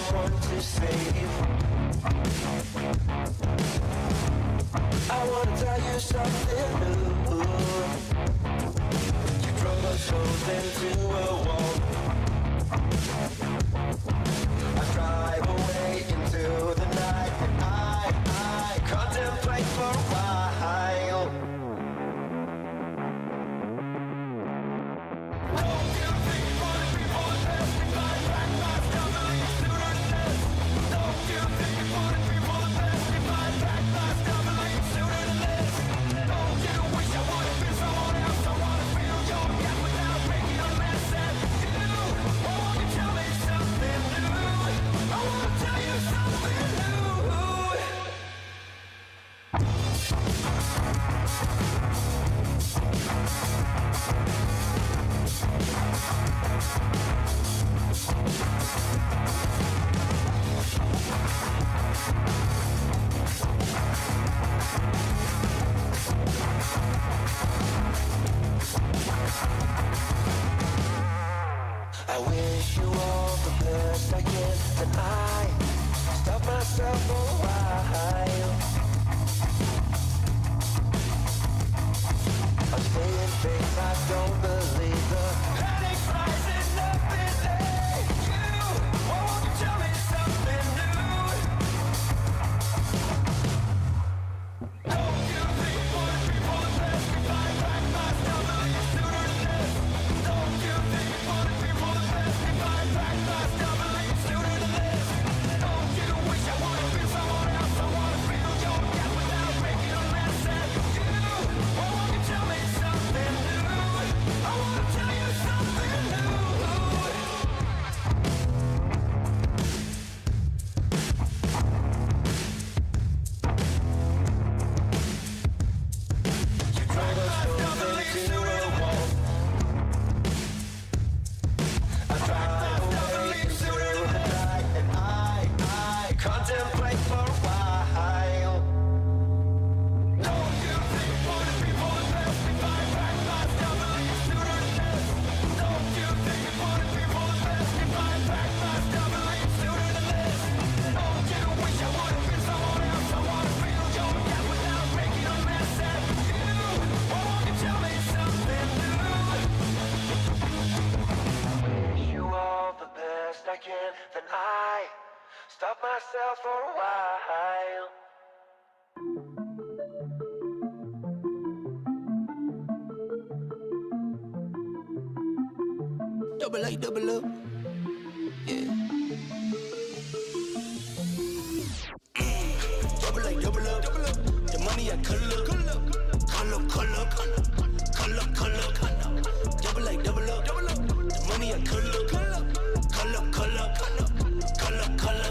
someone to save. I wanna tell you something new. You drove us both into a wall. I drive away into the night, and I contemplate for a while. I wish you all the best I can, and I stop myself for a while. I'm staying fake, I don't believe the panic rising up in you. Won't you tell me something new? Don't you think for the people the best we fight back my stomach sooner than this? Don't you think for the people the best we fight back my stomach sooner than this? Don't you wish I would have been someone else? I wanna feel your gap without making a mess at you. Won't you tell me something new? I wanna tell you something new. You drove us both into a wall. I drive away into the night, and I contemplate for a while. Don't you think for the people the best we fight back my stomach sooner than this? Don't you think for the people the best we fight back my stomach sooner than this? Don't you wish I would have been someone else? I wanna feel your gap without making a mess at you. Won't you tell me something new? Wish you all the best I can, then I stop myself for a while. Double A, double up. Yeah. Double A, double up. The money I color. Double A, double up. The money I color.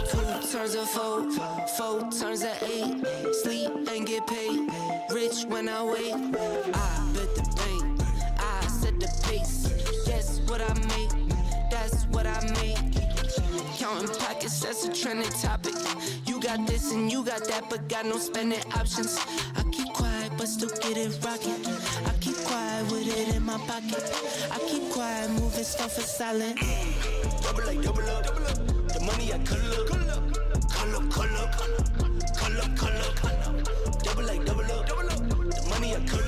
2 turns of 4, 4 turns of 8. Sleep and get paid. Rich when I wait. I bet the bank. I set the pace. Guess what I make? That's what I make. Counting pockets, that's a trending topic. You got this and you got that, but got no spending options. I keep quiet, but still get it rocking. I keep quiet with it in my pocket. I keep quiet, moving stuff for silent. Double A, double up. The money I color. Double A, double up. The money I color.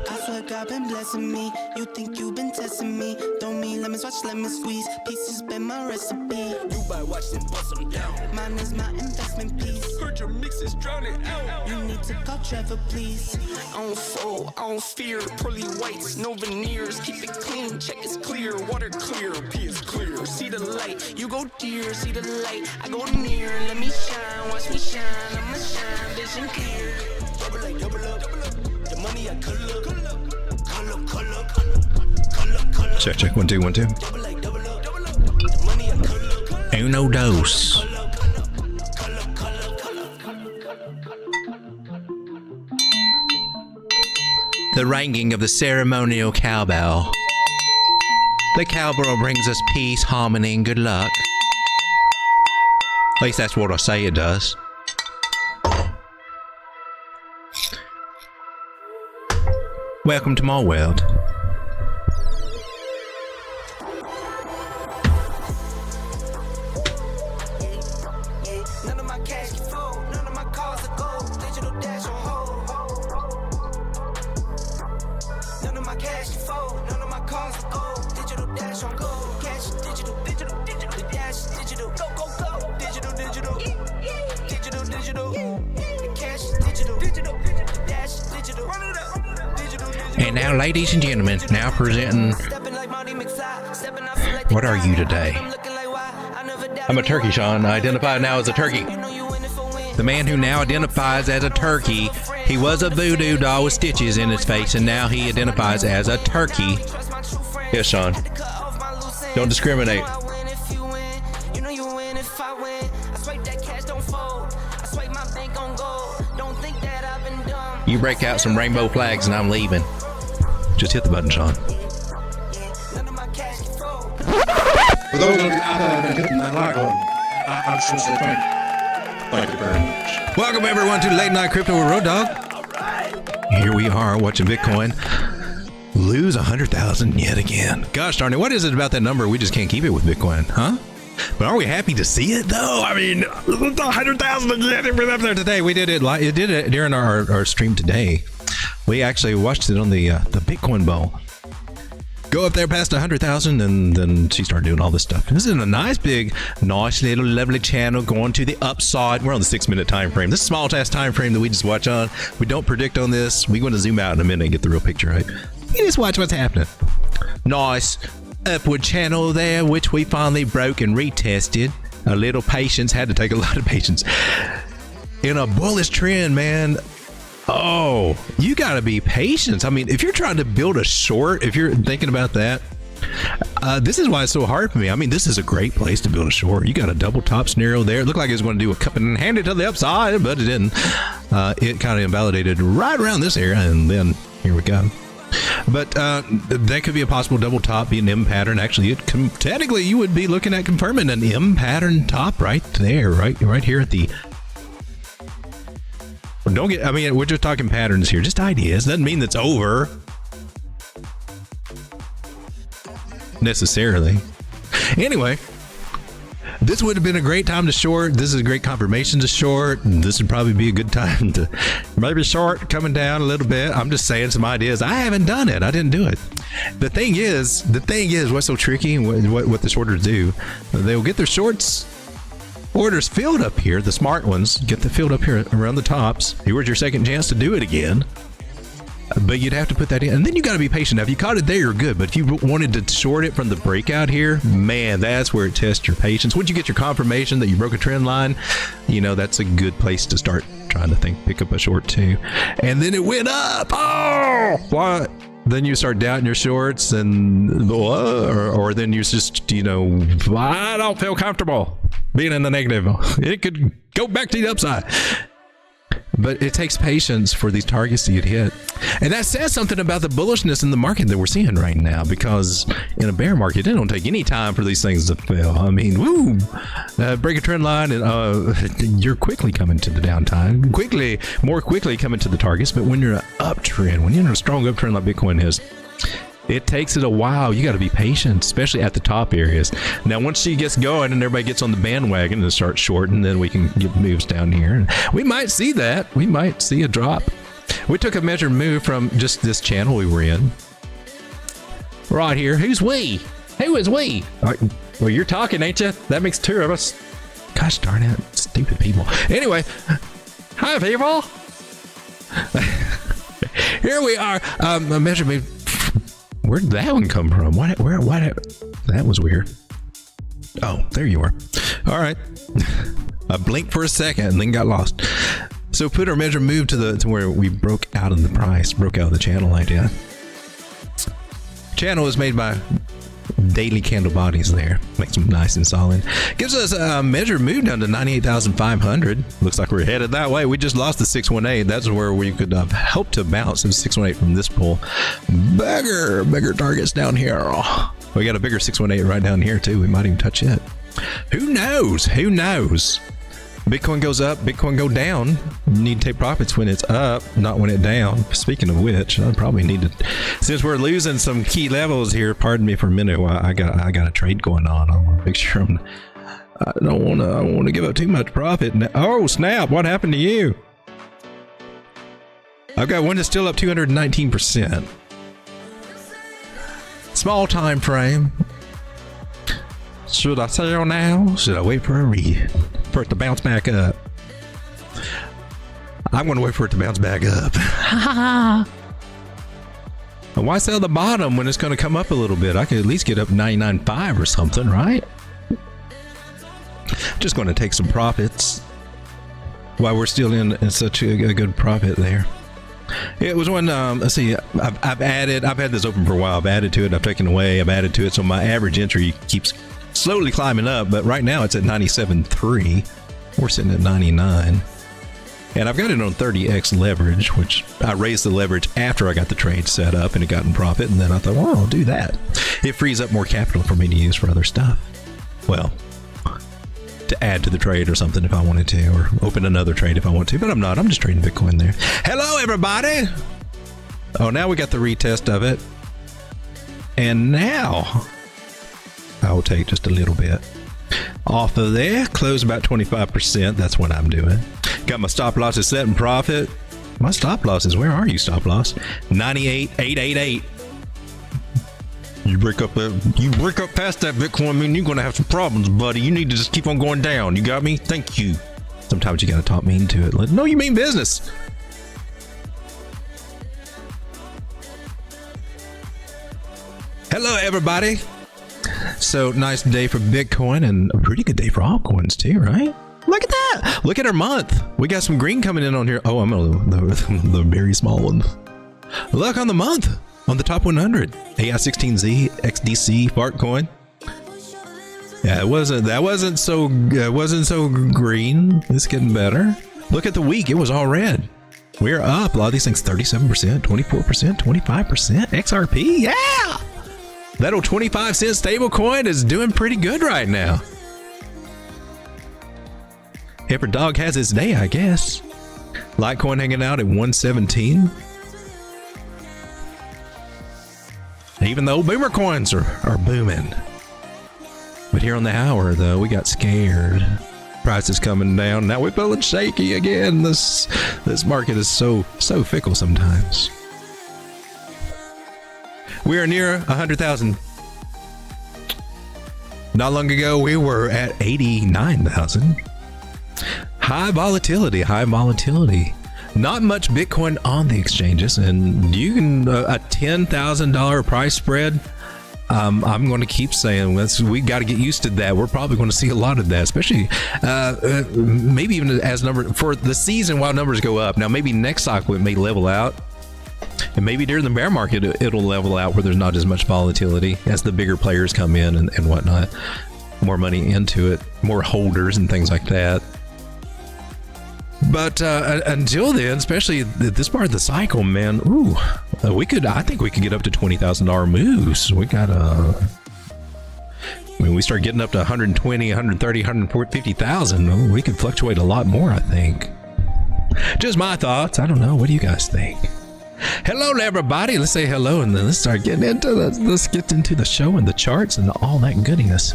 I swear God been blessing me. You think you been testing me? Don't mean lemons, watch lemon squeeze. Pieces been my recipe. You buy watch then bust them down. Mine is my investment piece. Heard your mixes drown it out. You need to call Trevor, please. I don't fold, I don't fear. Pearly whites, no veneers. Keep it clean, check it's clear. Water clear, P is clear. See the light, you go dear. See the light, I go near. Let me shine, watch me shine. I'ma shine, vision clear. Double A, double up. The money I color. Check, 1 2 1 2. Uno dos. The ringing of the ceremonial cowbell. The cowbell brings us peace, harmony, and good luck. At least that's what I say it does. Welcome to my world. And now, ladies and gentlemen, now presenting. What are you today? I'm a turkey, Sean. I identify now as a turkey. The man who now identifies as a turkey. He was a voodoo doll with stitches in his face, and now he identifies as a turkey. Yes, Sean. Don't discriminate. You break out some rainbow flags and I'm leaving. Just hit the button, Sean. For those of you out there that have been hitting that like button, I just want to say thank you very much. Welcome everyone to Late Night Crypto with Road Dogg. Here we are watching Bitcoin lose 100,000 yet again. Gosh darn it, what is it about that number? We just can't keep it with Bitcoin, huh? But are we happy to see it though? I mean, 100,000 again. We're up there today. We did it. It did it during our stream today. We actually watched it on the Bitcoin Bowl. Go up there past 100,000, and then she started doing all this stuff. This is a nice little lovely channel going to the upside. We're on the 6-minute time frame. This is a small task time frame that we just watch on. We don't predict on this. We're going to zoom out in a minute and get the real picture, right? You just watch what's happening. Nice upward channel there, which we finally broke and retested. A little patience, had to take a lot of patience. In a bullish trend, man. Oh, you got to be patient. I mean, if you're trying to build a short, if you're thinking about that, this is why it's so hard for me. I mean, this is a great place to build a short. You got a double top scenario there. It looked like it was going to do a cup and hand it to the upside, but it didn't. It kind of invalidated right around this area, and then here we go. But that could be a possible double top, be an M pattern. Actually, technically, you would be looking at confirming an M pattern top right there, right here at the. Don't get. I mean, we're just talking patterns here, just ideas. Doesn't mean that's over necessarily. Anyway, this would have been a great time to short. This is a great confirmation to short. This would probably be a good time to maybe short coming down a little bit. I'm just saying some ideas. I haven't done it. I didn't do it. The thing is, what's so tricky and what the shorters do, they'll get their shorts orders filled up here. The smart ones get the filled up here around the tops. Here's your second chance to do it again. But you'd have to put that in, and then you got to be patient. Now, if you caught it there, you're good. But if you wanted to short it from the breakout here, man, that's where it tests your patience. Once you get your confirmation that you broke a trend line, you know, that's a good place to start trying to pick up a short too. And then it went up. Oh, what? Then you start doubting your shorts, and or then you just, you know, I don't feel comfortable being in the negative. It could go back to the upside. But it takes patience for these targets to get hit. And that says something about the bullishness in the market that we're seeing right now, because in a bear market, it don't take any time for these things to fail. I mean, woo, break a trend line and you're quickly coming to the downtime, more quickly coming to the targets. But when you're an uptrend, when you're in a strong uptrend like Bitcoin is, it takes it a while. You got to be patient, especially at the top areas. Now, once she gets going and everybody gets on the bandwagon and starts shorting, then we can get moves down here. And we might see that. We might see a drop. We took a measured move from just this channel we were in. Right here. Who's we? Who is we? Well, you're talking, ain't you? That makes two of us. Gosh darn it. Stupid people. Anyway. Hi, people. Here we are. A measured move. Where did that one come from? What? That was weird. Oh, there you are. All right. I blinked for a second and then got lost. So put our measure move to where we broke out of the price, broke out of the channel like that. Channel is made by daily candle bodies there. Makes them nice and solid. Gives us a measure move down to 98,500. Looks like we're headed that way. We just lost the 618. That's where we could have helped to bounce the 618 from this pull. Bigger targets down here. We got a bigger 618 right down here too. We might even touch it. Who knows? Who knows? Bitcoin goes up, Bitcoin go down. You need to take profits when it's up, not when it's down. Speaking of which, I probably need to, since we're losing some key levels here, pardon me for a minute, I got a trade going on. I want to make sure I don't want to give up too much profit. Oh snap, what happened to you? I've got one that's still up 219%. Small time frame. Should I sell now? Should I wait for it to bounce back up? I'm going to wait for it to bounce back up. Why sell the bottom when it's going to come up a little bit? I could at least get up 99.5 or something, right? Just going to take some profits while we're still in such a good profit there. It was when, let's see, I've had this open for a while. I've added to it, I've taken away, I've added to it. So my average entry keeps slowly climbing up, but right now it's at 97.3. We're sitting at 99. And I've got it on 30x leverage, which I raised the leverage after I got the trade set up and it got in profit. And then I thought, well, I'll do that. It frees up more capital for me to use for other stuff. Well, to add to the trade or something if I wanted to, or open another trade if I want to, but I'm not. I'm just trading Bitcoin there. Hello, everybody. Oh, now we got the retest of it. And now I'll take just a little bit off of there, close about 25%. That's what I'm doing. Got my stop losses set in profit. My stop losses, where are you, stop loss? 98,888. You break up past that Bitcoin, I mean, you're gonna have some problems, buddy. You need to just keep on going down. You got me? Thank you. Sometimes you gotta talk me into it. No, you mean business. Hello, everybody. So nice day for Bitcoin and a pretty good day for altcoins too, right? Look at that. Look at our month. We got some green coming in on here. Oh, I'm on the very small one. Look on the month. On the top 100, AI16Z, XDC, Fartcoin. Yeah, that wasn't so green. It's getting better. Look at the week. It was all red. We're up. A lot of these things, 37%, 24%, 25%. XRP, yeah. That old 25-cent stable coin is doing pretty good right now. Every dog has its day, I guess. Litecoin hanging out at 117. Even though boomer coins are booming. But here on the hour, though, we got scared. Prices coming down. Now we're feeling shaky again. This market is so fickle sometimes. We are near 100,000. Not long ago, we were at 89,000. High volatility. Not much Bitcoin on the exchanges, and you can a $10,000 price spread. I'm going to keep saying we got to get used to that. We're probably going to see a lot of that, especially maybe even as number for the season while numbers go up. Now maybe next cycle it may level out, and maybe during the bear market it'll level out where there's not as much volatility as the bigger players come in and whatnot. More money into it, more holders and things like that. But until then, especially at this part of the cycle, man, I think we could get up to $20,000 moves. We got when we start getting up to 120, 130, 150,000, we could fluctuate a lot more, I think. Just my thoughts. I don't know. What do you guys think? Hello to everybody. Let's say hello and then let's start getting into let's get into the show and the charts and all that goodiness.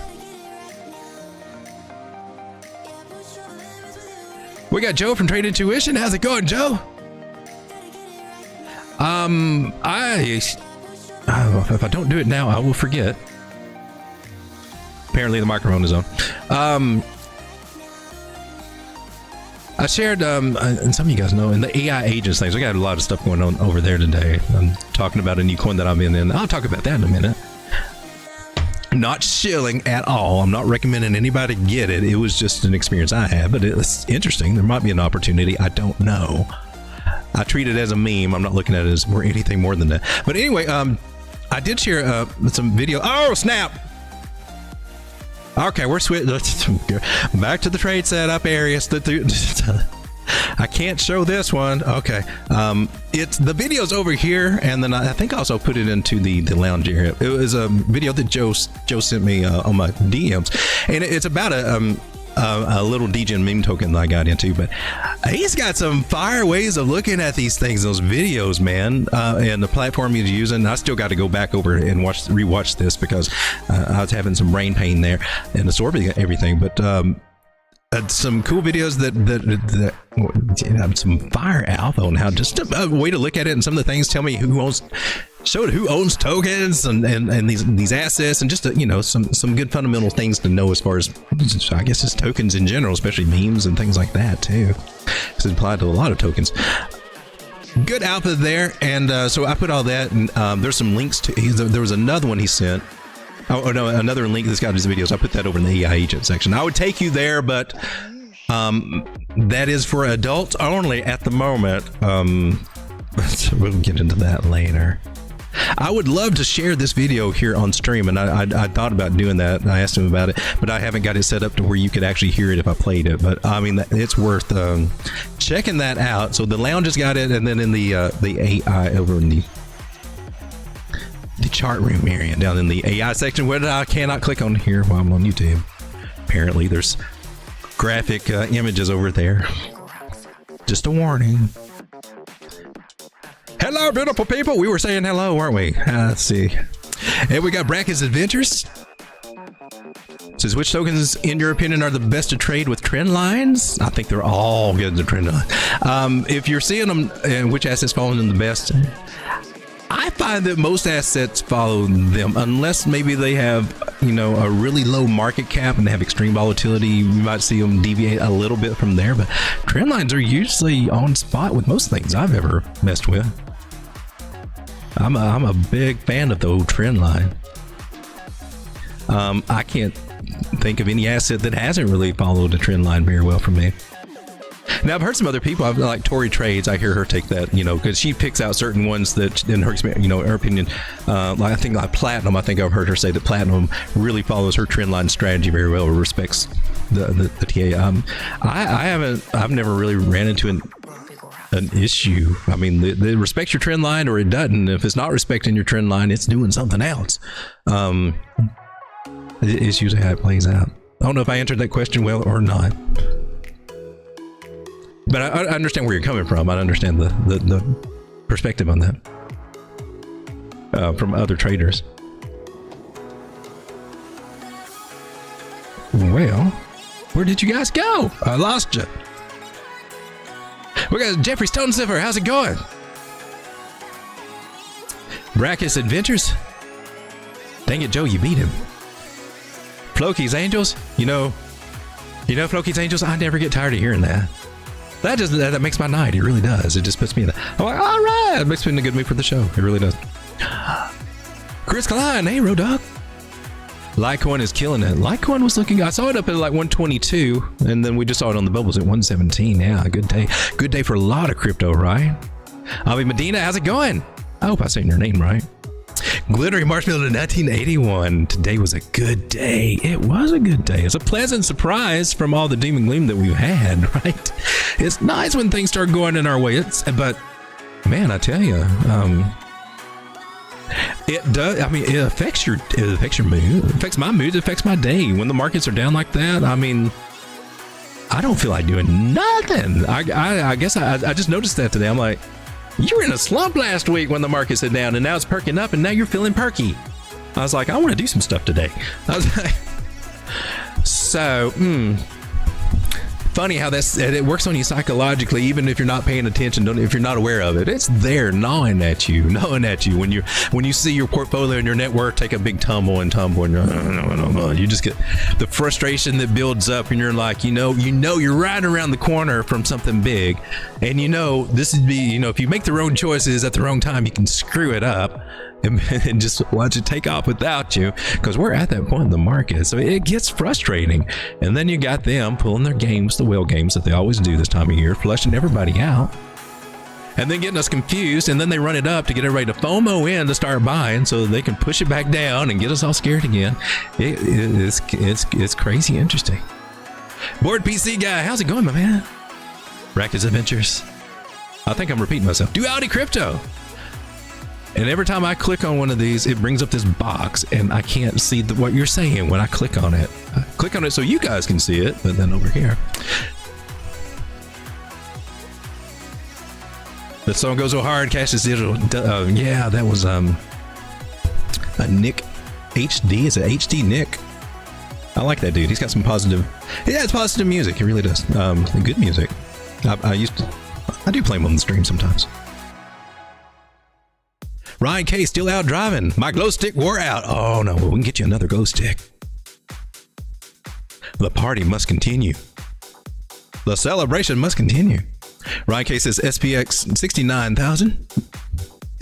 We got Joe from Trade Intuition. How's it going, Joe? If I don't do it now, I will forget. Apparently the microphone is on. I shared, and some of you guys know, in the AI agents things, I got a lot of stuff going on over there today. I'm talking about a new coin that I'm in. I'll talk about that in a minute. Not shilling at all. I'm not recommending anybody get it. It was just an experience I had, but it's interesting. There might be an opportunity. I don't know. I treat it as a meme. I'm not looking at it as anything more than that. But anyway, I did share some video. Oh, snap. Okay, we're back to the trade setup area. I can't show this one. Okay. It's the video's over here, and then I think I also put it into the lounge area. It was a video that Joe sent me on my DMs, and it's about a little Degen meme token that I got into, but he's got some fire ways of looking at these things, those videos, man, and the platform he's using. I still got to go back over and rewatch this because I was having some brain pain there and absorbing everything, but some cool videos that some fire alpha on how just a way to look at it, and some of the things tell me who owns tokens and these assets, and just some good fundamental things to know as far as I guess just tokens in general, especially memes and things like that too. It's applied to a lot of tokens. Good output there. And so I put all that, and there's some links to, there was another one he sent. Oh no, another link that's got his videos. I put that over in the AI agent section. I would take you there, but that is for adults only at the moment. We'll get into that later. I would love to share this video here on stream, and I thought about doing that. I asked him about it, but I haven't got it set up to where you could actually hear it if I played it. But I mean, it's worth checking that out. So the lounge has got it, and then in the AI over in the chart room area down in the AI section, where I cannot click on here while I'm on YouTube. Apparently, there's graphic images over there. Just a warning. Hello, beautiful people. We were saying hello, weren't we? Let's see. And we got Bracket's Adventures. Says, which tokens, in your opinion, are the best to trade with trend lines? I think they're all good to trend line. If you're seeing them, and which assets fall in the best, I find that most assets follow them, unless maybe they have, you know, a really low market cap and they have extreme volatility. You might see them deviate a little bit from there, but trend lines are usually on spot with most things I've ever messed with. I'm a big fan of the old trend line. I can't think of any asset that hasn't really followed a trend line very well for me. Now, I've heard some other people, like Tori Trades, I hear her take that, you know, because she picks out certain ones that, in her, you know, her opinion, like I think like Platinum, I think I've heard her say that Platinum really follows her trend line strategy very well, or respects the TA. I've never really ran into an issue. I mean, it respects your trend line or it doesn't. If it's not respecting your trend line, it's doing something else. It's usually how it plays out. I don't know if I answered that question well or not. But I understand where you're coming from. I understand the perspective on that from other traders. Well, where did you guys go? I lost you. We got Jeffrey Stonecipher. How's it going? Bracket's Adventures. Dang it, Joe, you beat him. Floki's Angels. You know Floki's Angels. I never get tired of hearing that. That makes my night. It really does. It just puts me in I'm like, all right. It makes me in a good mood for the show. It really does. Chris Klein. Hey, Rodog. Litecoin is killing it. Litecoin was looking, I saw it up at like 122, and then we just saw it on the bubbles at 117. Yeah, good day. Good day for a lot of crypto, right? Avi Medina, how's it going? I hope I said your name right. Glittery Marshmallow in 1981. Today was a good day. It was a good day. It's a pleasant surprise from all the doom and gloom that we've had, right? It's nice when things start going in our way. But man, I tell you, it does. I mean, it affects your mood. It affects my mood. It affects my day. When the markets are down like that, I mean, I don't feel like doing nothing. I guess I just noticed that today. I'm like, you were in a slump last week when the market sit down, and now it's perking up, and now you're feeling perky. I was like, I want to do some stuff today. I was like, so, funny how it works on you psychologically, even if you're not paying attention, if you're not aware of it. It's there gnawing at you when you see your portfolio and your net worth take a big tumble, and you just get the frustration that builds up, and you're like, you're right around the corner from something big, and this would be, if you make the wrong choices at the wrong time, you can screw it up and just watch it take off without you, because we're at that point in the market. So it gets frustrating. And then you got them pulling their games, the whale games that they always do this time of year, flushing everybody out, and then getting us confused, and then they run it up to get everybody to FOMO in to start buying so that they can push it back down and get us all scared again. It's crazy interesting. Board PC guy, how's it going, my man? Bracket's Adventures. I think I'm repeating myself. Duality Crypto. And every time I click on one of these, it brings up this box, and I can't see what you're saying when I click on it. I click on it so you guys can see it, but then over here. The song goes so hard, cash is digital. Yeah, that was a Nick HD. It's a HD Nick. I like that dude. He's got some positive. Yeah, it's positive music. It really does. Good music. I do play him on the stream sometimes. Ryan K still out driving. My glow stick wore out. Oh no, well, we can get you another glow stick. The party must continue. The celebration must continue. Ryan K says SPX 69,000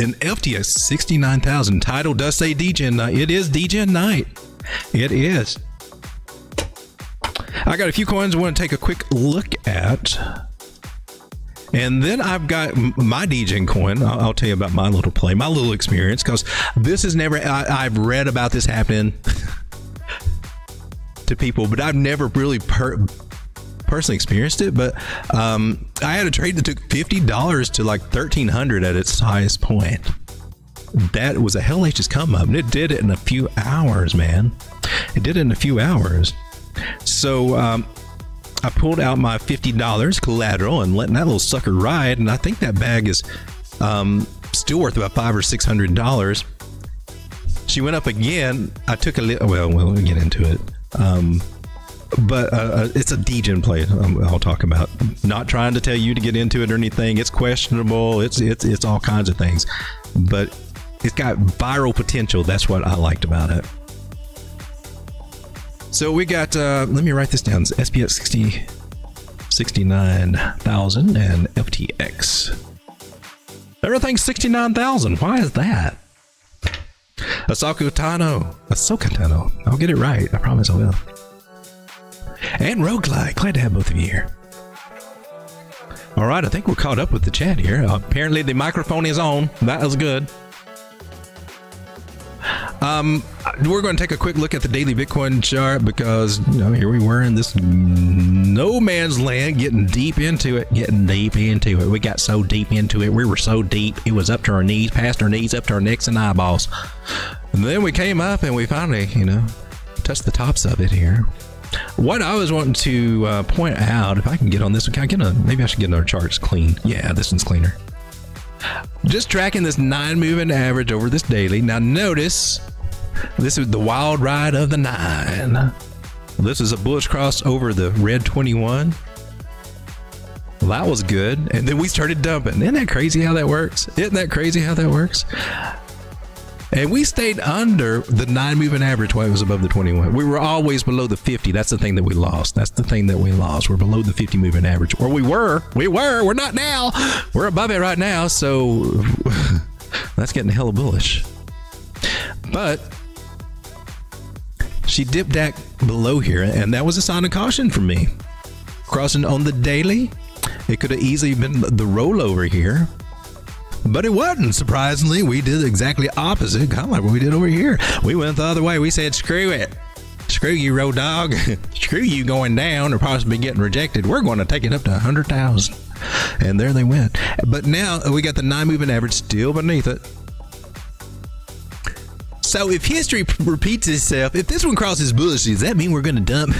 and FTX 69,000. Title does say Degen night. It is Degen night. It is. I got a few coins I want to take a quick look at. And then I've got my Degen coin. I'll tell you about my little play, my little experience, because this is never, I've read about this happening to people, but I've never really personally experienced it. But I had a trade that took $50 to like $1,300 at its highest point. That was a hellacious come up, and it did it in a few hours, man. It did it in a few hours. So I pulled out my $50 collateral and letting that little sucker ride, and I think that bag is still worth about $500 or $600. She went up again. I took a little. Well, we'll get into it. But it's a Degen play. I'll talk about. Not trying to tell you to get into it or anything. It's questionable. It's all kinds of things, but it's got viral potential. That's what I liked about it. So we got, let me write this down. It's SPX 69,000 and FTX. Everything's 69,000. Why is that? Ahsoka Tano. I'll get it right. I promise I will. And Roguelike. Glad to have both of you here. All right, I think we're caught up with the chat here. Apparently the microphone is on. That was good. We're going to take a quick look at the daily Bitcoin chart because, you know, here we were in this no man's land, getting deep into it. We got so deep into it. We were so deep. It was up to our knees, past our knees, up to our necks and eyeballs. And then we came up and we finally, you know, touched the tops of it here. What I was wanting to point out, if I can get on this one, maybe I should get another charts clean. Yeah, this one's cleaner. Just tracking this 9 moving average over this daily. Now notice, this is the wild ride of the 9. This is a bullish cross over the red 21. Well, that was good. And then we started dumping. Isn't that crazy how that works? And we stayed under the 9 moving average while it was above the 21. We were always below the 50. That's the thing that we lost. We're below the 50 moving average. Or we were. We're not now. We're above it right now. So that's getting hella bullish. But she dipped back below here, and that was a sign of caution for me. Crossing on the daily, it could have easily been the rollover here. But it wasn't. Surprisingly, we did exactly opposite, kind of like what we did over here. We went the other way. We said, screw it. Screw you, road dog. Screw you going down or possibly getting rejected. We're going to take it up to 100,000. And there they went. But now we got the 9 moving average still beneath it. So if history repeats itself, if this one crosses bullish, does that mean we're going to dump?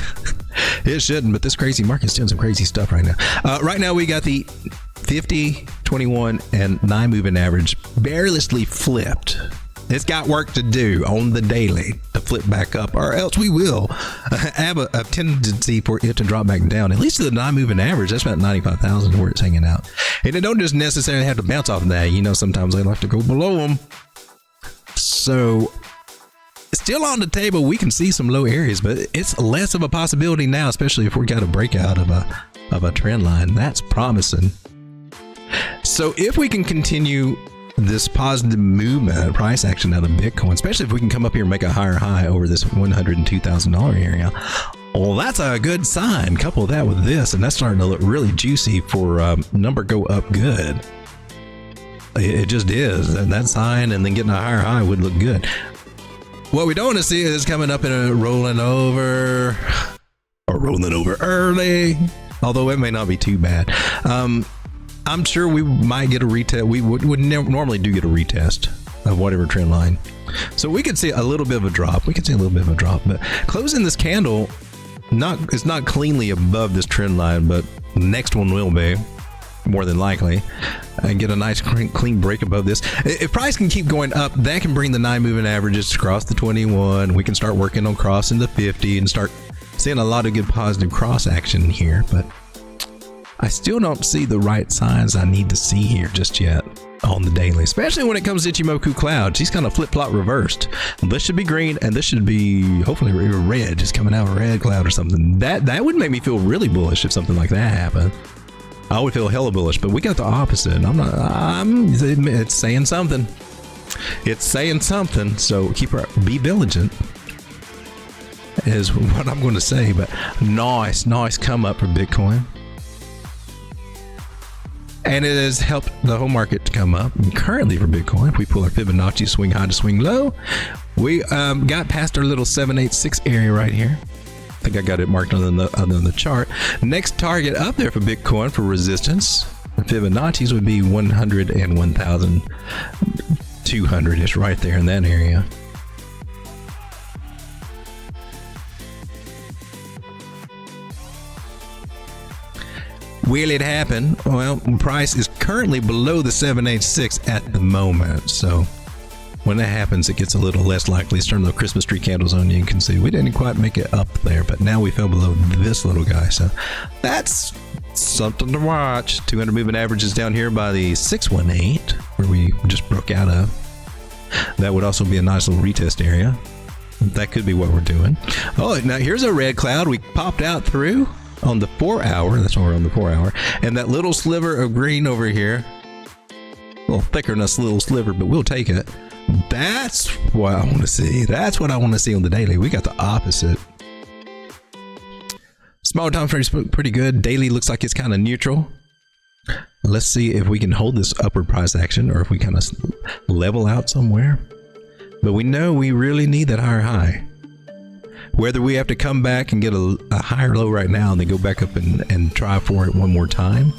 It shouldn't, but this crazy market's doing some crazy stuff right now. Right now we got the 50, 21, and 9 moving average barely flipped. It's got work to do on the daily to flip back up, or else we will have a tendency for it to drop back down. At least to the 9 moving average, that's about 95,000 where it's hanging out. And it don't just necessarily have to bounce off of that. You know, sometimes they like to go below them. So still on the table, we can see some low areas, but it's less of a possibility now, especially if we got a breakout of a trend line. That's promising. So if we can continue this positive movement, price action out of Bitcoin, especially if we can come up here and make a higher high over this $102,000 area, well, that's a good sign. Couple that with this, and that's starting to look really juicy for number go up good. It just is, and that sign, and then getting a higher high would look good. What we don't want to see is coming up and rolling over early, although it may not be too bad. I'm sure we might get a retest. We would normally do get a retest of whatever trend line. So we could see a little bit of a drop. But closing this candle, it's not cleanly above this trend line, but the next one will be, more than likely, and get a nice clean break above this. If price can keep going up, that can bring the 9 moving averages to cross the 21. We can start working on crossing the 50 and start seeing a lot of good positive cross action here, but I still don't see the right signs I need to see here just yet. on the daily, especially when it comes to Ichimoku clouds. He's kind of flip-flop reversed. This should be green, and this should be hopefully red, just coming out of a red cloud or something. That would make me feel really bullish if something like that happened. I would feel hella bullish, but we got the opposite. It's saying something. It's saying something. So be vigilant is what I'm going to say. But nice come up for Bitcoin. And it has helped the whole market to come up. And currently for Bitcoin, if we pull our Fibonacci swing high to swing low, we got past our little 786 area right here. I think I got it marked on the chart. Next target up there for Bitcoin for resistance, Fibonacci's would be 100 and 1,200 ish right there in that area. Will it happen? Well, price is currently below the 786 at the moment. So when that happens, it gets a little less likely. Let's turn the Christmas tree candles on. You can see we didn't quite make it up there, but now we fell below this little guy. So that's something to watch. 200 moving averages down here by the 618, where we just broke out of. That would also be a nice little retest area. That could be what we're doing. Oh, now here's a red cloud we popped out through on the 4 hour. That's why we're on the 4 hour. And that little sliver of green over here, a little thicker than a little sliver, but we'll take it. That's what I want to see. That's what I want to see on the daily. We got the opposite. Small time frame's pretty good. Daily looks like it's kind of neutral. Let's see if we can hold this upward price action or if we kind of level out somewhere. But we know we really need that higher high. Whether we have to come back and get a higher low right now and then go back up and try for it one more time.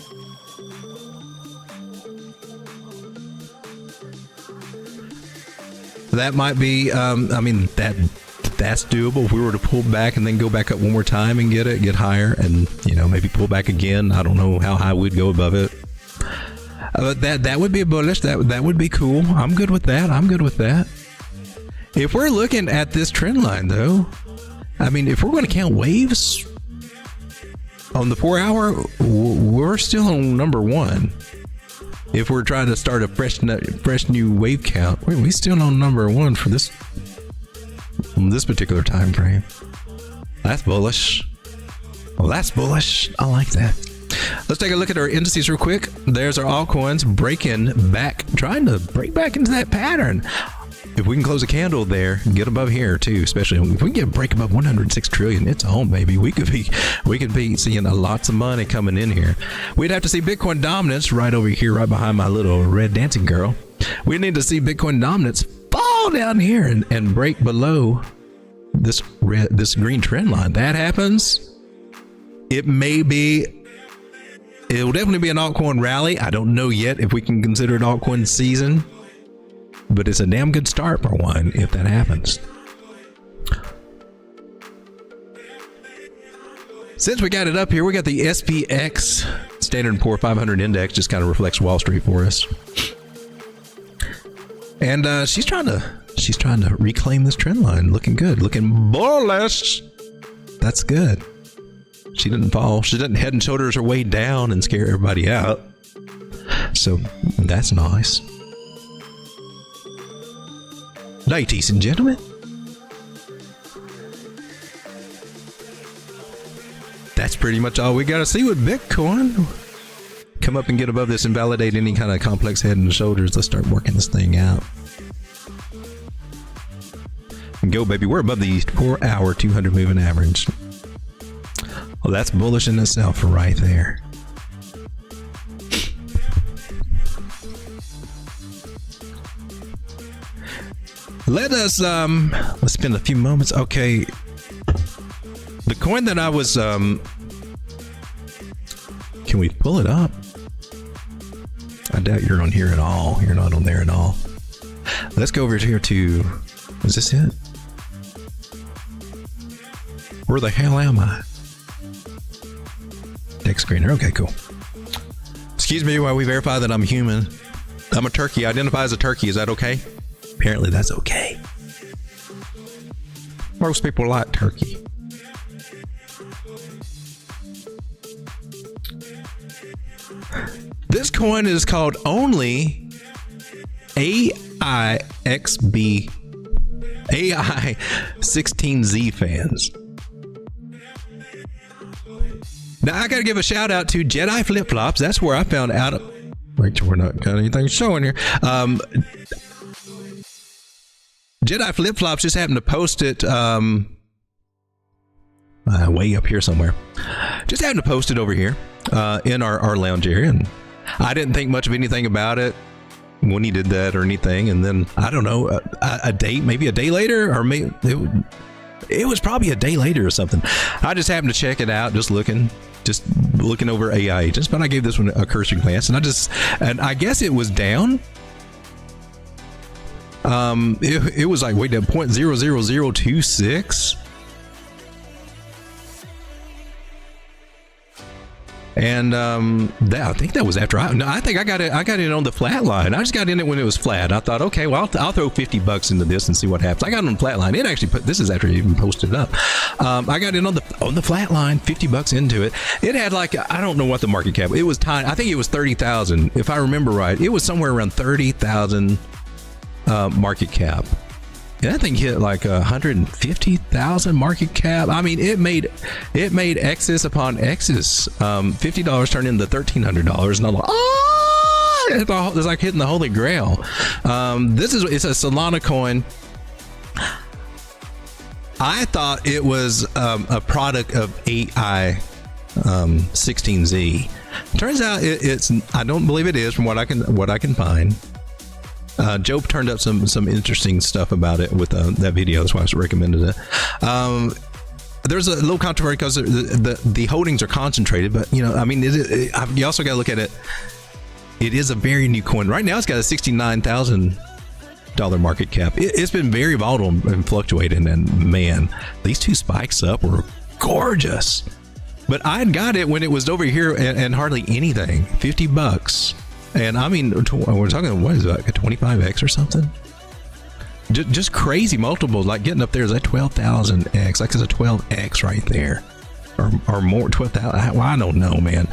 That might be, that's doable if we were to pull back and then go back up one more time and get higher and, maybe pull back again. I don't know how high we'd go above it. But that would be a bullish. That would be cool. I'm good with that. If we're looking at this trend line though, if we're going to count waves on the 4 hour, we're still on number one. If we're trying to start a fresh new wave count, we're still on number one for this particular time frame. That's bullish. Well, that's bullish. I like that. Let's take a look at our indices real quick. There's our altcoins trying to break back into that pattern. If we can close a candle there, get above here too, especially if we can get a break above 106 trillion, it's on, baby. We could be seeing lots of money coming in here. We'd have to see Bitcoin dominance right over here, right behind my little red dancing girl. We need to see Bitcoin dominance fall down here and break below this green trend line. That happens, it will definitely be an altcoin rally. I don't know yet if we can consider it altcoin season, but it's a damn good start for one if that happens. Since we got it up here, we got the SPX Standard & Poor 500 index, just kind of reflects Wall Street for us. And she's trying to reclaim this trend line. Looking good, looking bullish. That's good. She didn't fall. She didn't head and shoulders her way down and scare everybody out. So that's nice. Ladies and gentlemen, that's pretty much all we got to see with Bitcoin. Come up and get above this and validate any kind of complex head and shoulders. Let's start working this thing out. And go, baby. We're above the 4 hour 200 moving average. Well, that's bullish in itself right there. Let's spend a few moments. Okay, the coin that I was can we pull it up? I doubt you're on here at all. You're not on there at all. Let's go over here to, is this it? Where the hell am I? Deck screener. Okay, cool. Excuse me while we verify that I'm human. I'm a turkey. Identify as a turkey. Is that okay? Apparently that's okay. Most people like turkey. This coin is called Only AI16Z fans. Now I gotta give a shout out to Jedi Flip Flops. That's where I found out. Make sure we're not got anything showing here. Jedi Flip Flops just happened to post it way up here somewhere. Just happened to post it over here in our lounge area, and I didn't think much of anything about it when he did that or anything. And then I don't know, maybe a day later, or maybe it was probably a day later or something. I just happened to check it out, just looking over AI agents, but I gave this one a cursory glance, and I guess it was down. It was like way down 0.00026. And I think that was after I think I got it on the flat line. I just got in it when it was flat. I thought, okay, well, I'll throw $50 into this and see what happens. I got it on the flat line. It actually this is after it even posted it up. I got in on the flat line, $50 into it. It had like, I don't know what the market cap. It was tiny. I think it was 30,000 if I remember right. It was somewhere around 30,000 market cap. And that thing hit like 150,000 market cap. I mean, it made X's upon X's. $50 turned into $1,300, and I'm like, oh! It's like hitting the holy grail. It's a Solana coin. I thought it was a product of AI 16Z. Turns out it's. I don't believe it is, from what I can find. Joe turned up some interesting stuff about it with that video. That's why I recommended it. There's a little controversy because the holdings are concentrated, but you mean, you also got to look at it. It is a very new coin. Right now, it's got a $69,000 market cap. It's been very volatile and fluctuating, and man, these two spikes up were gorgeous. But I got it when it was over here and hardly anything, $50. And I mean, we're talking, what is it, like a 25x or something? Just crazy multiples, like getting up there is that 12,000x, like it's a 12x right there, or more, 12,000. I don't know, man.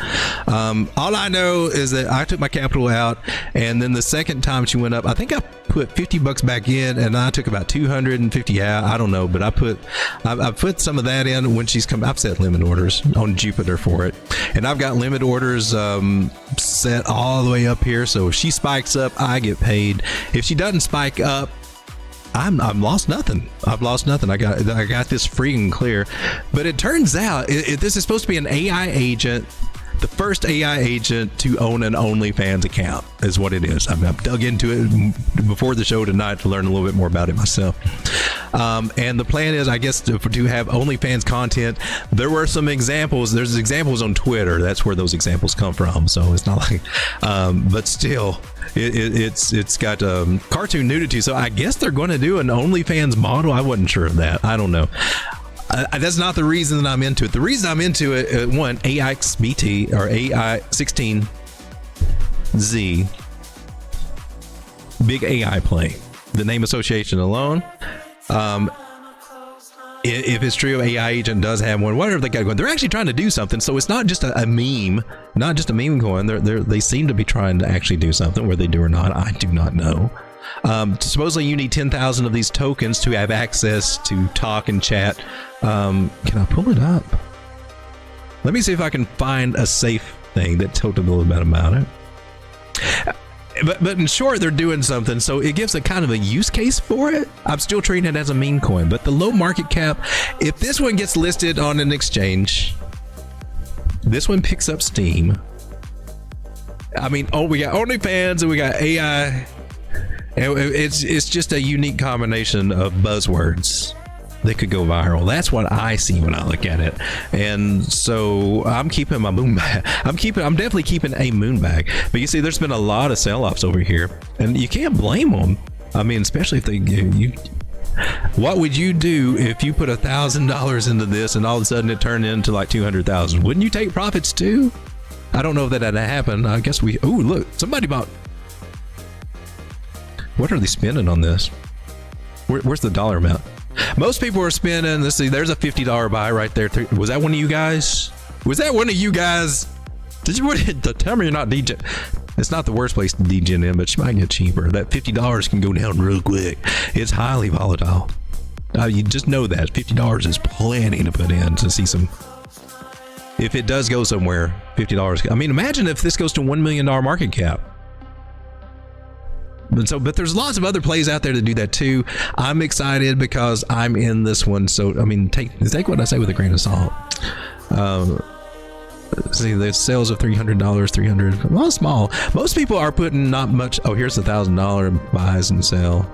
All I know is that I took my capital out, and then the second time she went up, I think I put $50 back in, and I took about 250 out. I don't know, but I put some of that in when she's come. I've set limit orders on Jupiter for it, and I've got limit orders set all the way up here. So if she spikes up, I get paid. If she doesn't spike up, I'm lost nothing. I've lost nothing. I got this free and clear. But it turns out this is supposed to be an AI agent, the first AI agent to own an OnlyFans account is what it is. I've dug into it before the show tonight to learn a little bit more about it myself. And the plan is, I guess, to have OnlyFans content. There were some examples. There's examples on Twitter. That's where those examples come from. So it's not like, but still, it's got cartoon nudity. So I guess they're going to do an OnlyFans model. I wasn't sure of that. I don't know. That's not the reason that I'm into it. The reason I'm into it, one, AIXBT or AI16Z, big AI play. The name association alone. If it's true, AI agent does have one. Whatever they got going, they're actually trying to do something. So it's not just a meme, not just a meme coin. They seem to be trying to actually do something. Whether they do or not, I do not know. Supposedly you need 10,000 of these tokens to have access to talk and chat. Can I pull it up? Let me see if I can find a safe thing that told a little bit about it. But in short, they're doing something, so it gives a kind of a use case for it. I'm still treating it as a meme coin, but the low market cap, if this one gets listed on an exchange, this one picks up steam. I mean, we got OnlyFans and we got AI. It's just a unique combination of buzzwords that could go viral. That's what I see when I look at it. And so I'm keeping my moon bag. I'm definitely keeping a moon bag. But you see, there's been a lot of sell-offs over here, and you can't blame them. I mean, especially if what would you do if you put $1,000 into this and all of a sudden it turned into like 200,000? Wouldn't you take profits too? I don't know if that had happened. I guess look, somebody bought. What are they spending on this? Where's the dollar amount? Most people are spending, let's see, there's a $50 buy right there. Was that one of you guys? Did you tell me you're not DJ? It's not the worst place to degen in, but she might get cheaper. That $50 can go down real quick. It's highly volatile. You just know that $50 is plenty to put in to see some. If it does go somewhere, $50. I mean, imagine if this goes to $1 million market cap. But there's lots of other plays out there to do that too. I'm excited because I'm in this one. So I mean, take what I say with a grain of salt. See, the sales of $300, $300. Well, small. Most people are putting not much. Oh, here's the $1,000 buys and sell.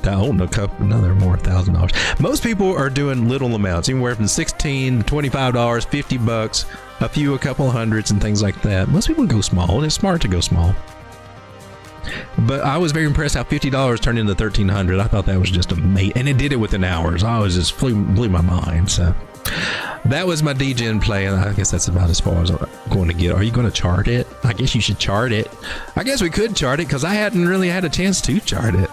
Another more $1,000. Most people are doing little amounts, anywhere from $16, $25, $50, a couple hundreds, and things like that. Most people go small, and it's smart to go small. But I was very impressed how $50 turned into $1,300. I thought that was just amazing, and it did it within hours. I was just blew my mind. So that was my degen play, and I guess that's about as far as I'm going to get. Are you going to chart it? I guess you should chart it. I guess we could chart it because I hadn't really had a chance to chart it.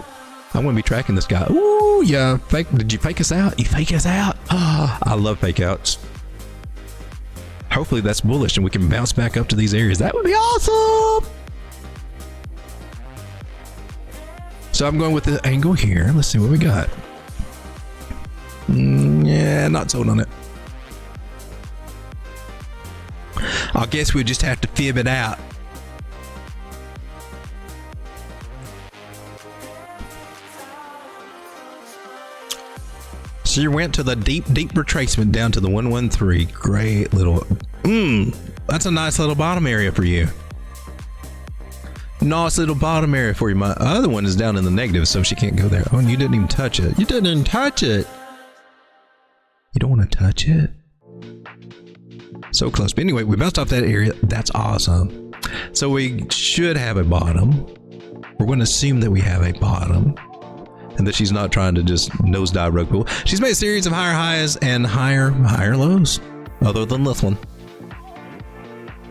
I'm going to be tracking this guy. Ooh, yeah. Did you fake us out? You fake us out? Oh, I love fake outs. Hopefully that's bullish and we can bounce back up to these areas. That would be awesome. So I'm going with the angle here. Let's see what we got. Yeah, not sold on it. I guess we just have to fib it out. She went to the deep retracement down to the 113. Great little, that's a nice little bottom area for you. Nice little bottom area for you. My other one is down in the negative, so she can't go there. Oh, and you didn't even touch it. You didn't even touch it. You don't want to touch it. So close. But anyway, we bounced off that area. That's awesome. So we should have a bottom. We're going to assume that we have a bottom. And that she's not trying to just nosedive rug pull. She's made a series of higher highs and higher lows, other than this one.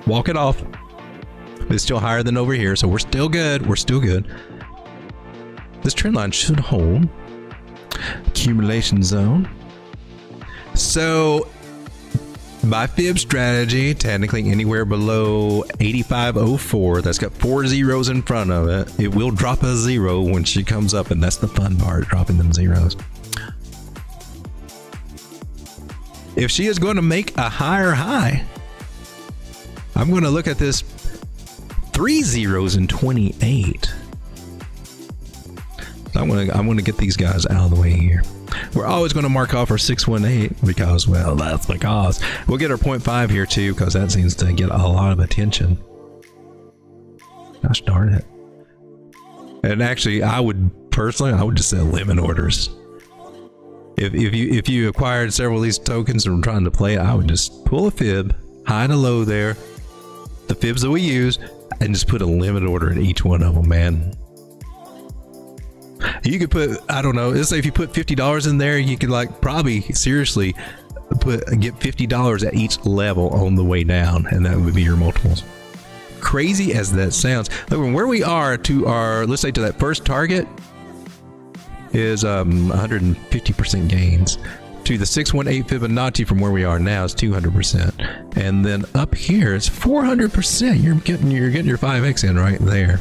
Walk it off. It's still higher than over here, so we're still good. We're still good. This trend line should hold. Accumulation zone. So by fib strategy, technically anywhere below 85.04, that's got 4 zeros in front of it, it will drop a zero when she comes up, and that's the fun part, dropping them zeros. If she is going to make a higher high, I'm going to look at this 3 zeros in 28. So I'm going to get these guys out of the way here. We're always going to mark off our 618 because, well, that's because. We'll get our 0.5 here too because that seems to get a lot of attention. Gosh darn it. And actually, I would just sell limit orders. If you acquired several of these tokens and were trying to play it, I would just pull a fib, high to low there, the fibs that we use, and just put a limit order in each one of them, man. You could put, I don't know, let's say if you put $50 in there, you could probably seriously get $50 at each level on the way down, and that would be your multiples. Crazy as that sounds, look, from where we are to our, let's say to that first target is 150% gains. To the 618 Fibonacci from where we are now is 200%, and then up here it's 400%. You're getting your 5x in right there.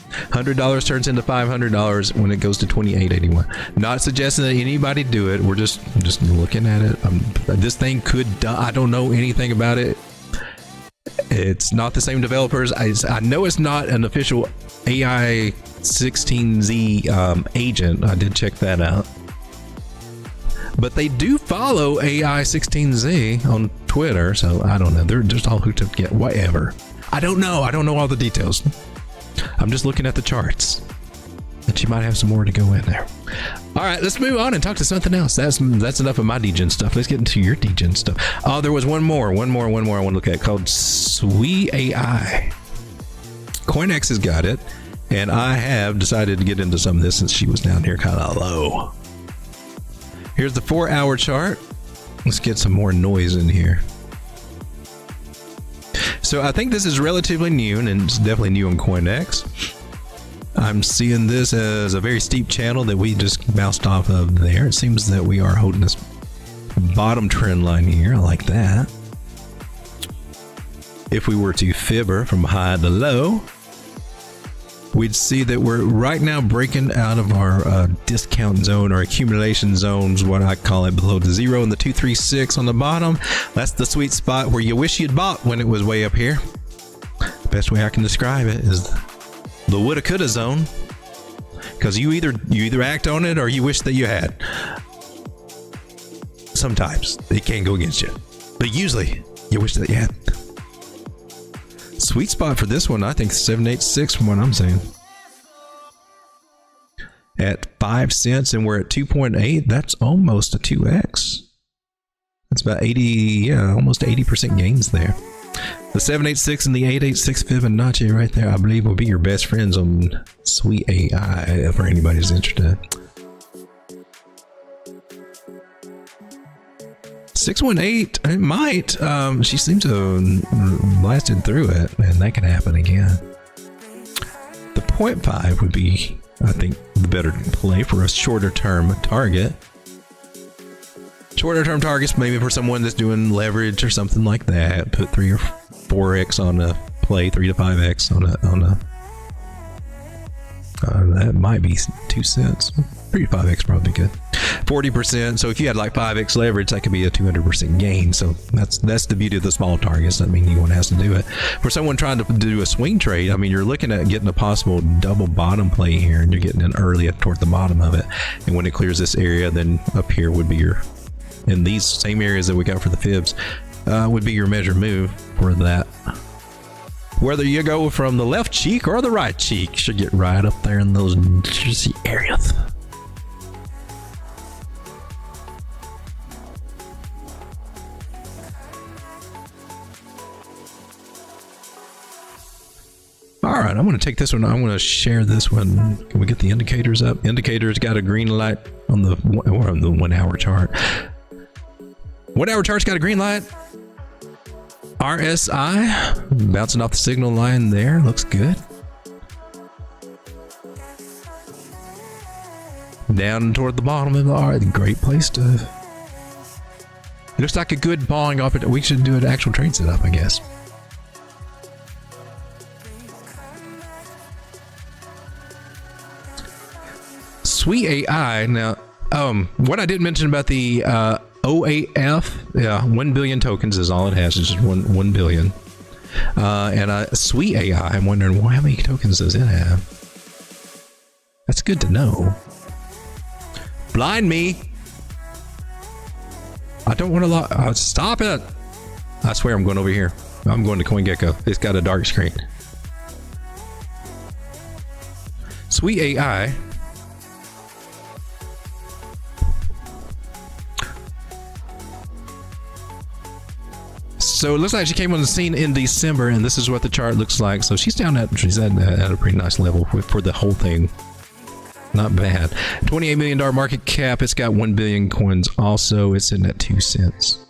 $100 turns into $500 when it goes to 28.81. Not suggesting that anybody do it. We're just looking at it. This thing could. I don't know anything about it. It's not the same developers. I know it's not an official AI 16Z agent. I did check that out. But they do follow AI 16Z on Twitter, so I don't know. They're just all hooked up together. Whatever. I don't know. I don't know all the details. I'm just looking at the charts. And she might have some more to go in there. All right, let's move on and talk to something else. That's enough of my degen stuff. Let's get into your degen stuff. Oh, there was one more I want to look at called Sui AI. CoINEX has got it, and I have decided to get into some of this since she was down here kind of low. Here's the 4-hour chart. Let's get some more noise in here. So I think this is relatively new, and it's definitely new on CoINEX. I'm seeing this as a very steep channel that we just bounced off of there. It seems that we are holding this bottom trend line here. I like that. If we were to fibber from high to low, we'd see that we're right now breaking out of our discount zone or accumulation zones, what I call it, below the 0 and the 236 on the bottom. That's the sweet spot where you wish you'd bought when it was way up here. Best way I can describe it is the woulda coulda zone, because you either act on it or you wish that you had. Sometimes it can go against you, but usually you wish that you had. Sweet spot for this one, I think 786 from what I'm saying. At 5 cents and we're at 2.8, that's almost a 2x. That's about 80, yeah, almost 80% gains there. The 786 and the 886 Fibonacci right there, I believe, will be your best friends on Sweet AI for anybody who's interested. 618, it might. She seems to have blasted through it, and that can happen again. The 0.5 would be, I think, the better play for a shorter term target. Shorter term targets, maybe for someone that's doing leverage or something like that. Put 3 or 4x on a play, 3 to 5x on a. That might be 2 cents. 3 to 5x probably good. 40%. So if you had like 5x leverage, that could be a 200% gain. So that's the beauty of the small targets. Doesn't mean anyone has to do it. For someone trying to do a swing trade, I mean, you're looking at getting a possible double bottom play here, and you're getting in early toward the bottom of it. And when it clears this area, then up here would be your, in these same areas that we got for the fibs, would be your measure move for that. Whether you go from the left cheek or the right cheek, should get right up there in those juicy areas. All right, I'm going to take this one. I'm going to share this one. Can we get the indicators up? Indicators got a green light on the 1 hour chart. 1 hour chart's got a green light. RSI bouncing off the signal line there. Looks good. Down toward the bottom of the R. Great place to. It looks like a good bawling off it. We should do an actual trade setup, I guess. Sweet AI. Now, what I didn't mention about the OAF, yeah, 1 billion tokens is all it has. It's just 1 billion. And Sweet AI, I'm wondering, well, how many tokens does it have? That's good to know. Blind me. I don't want to stop it. I swear I'm going over here. I'm going to CoinGecko. It's got a dark screen. Sweet AI. So it looks like she came on the scene in December, and this is what the chart looks like. So she's at a pretty nice level for the whole thing. Not bad. $28 million market cap. It's got 1 billion coins. Also, it's sitting at 2 cents.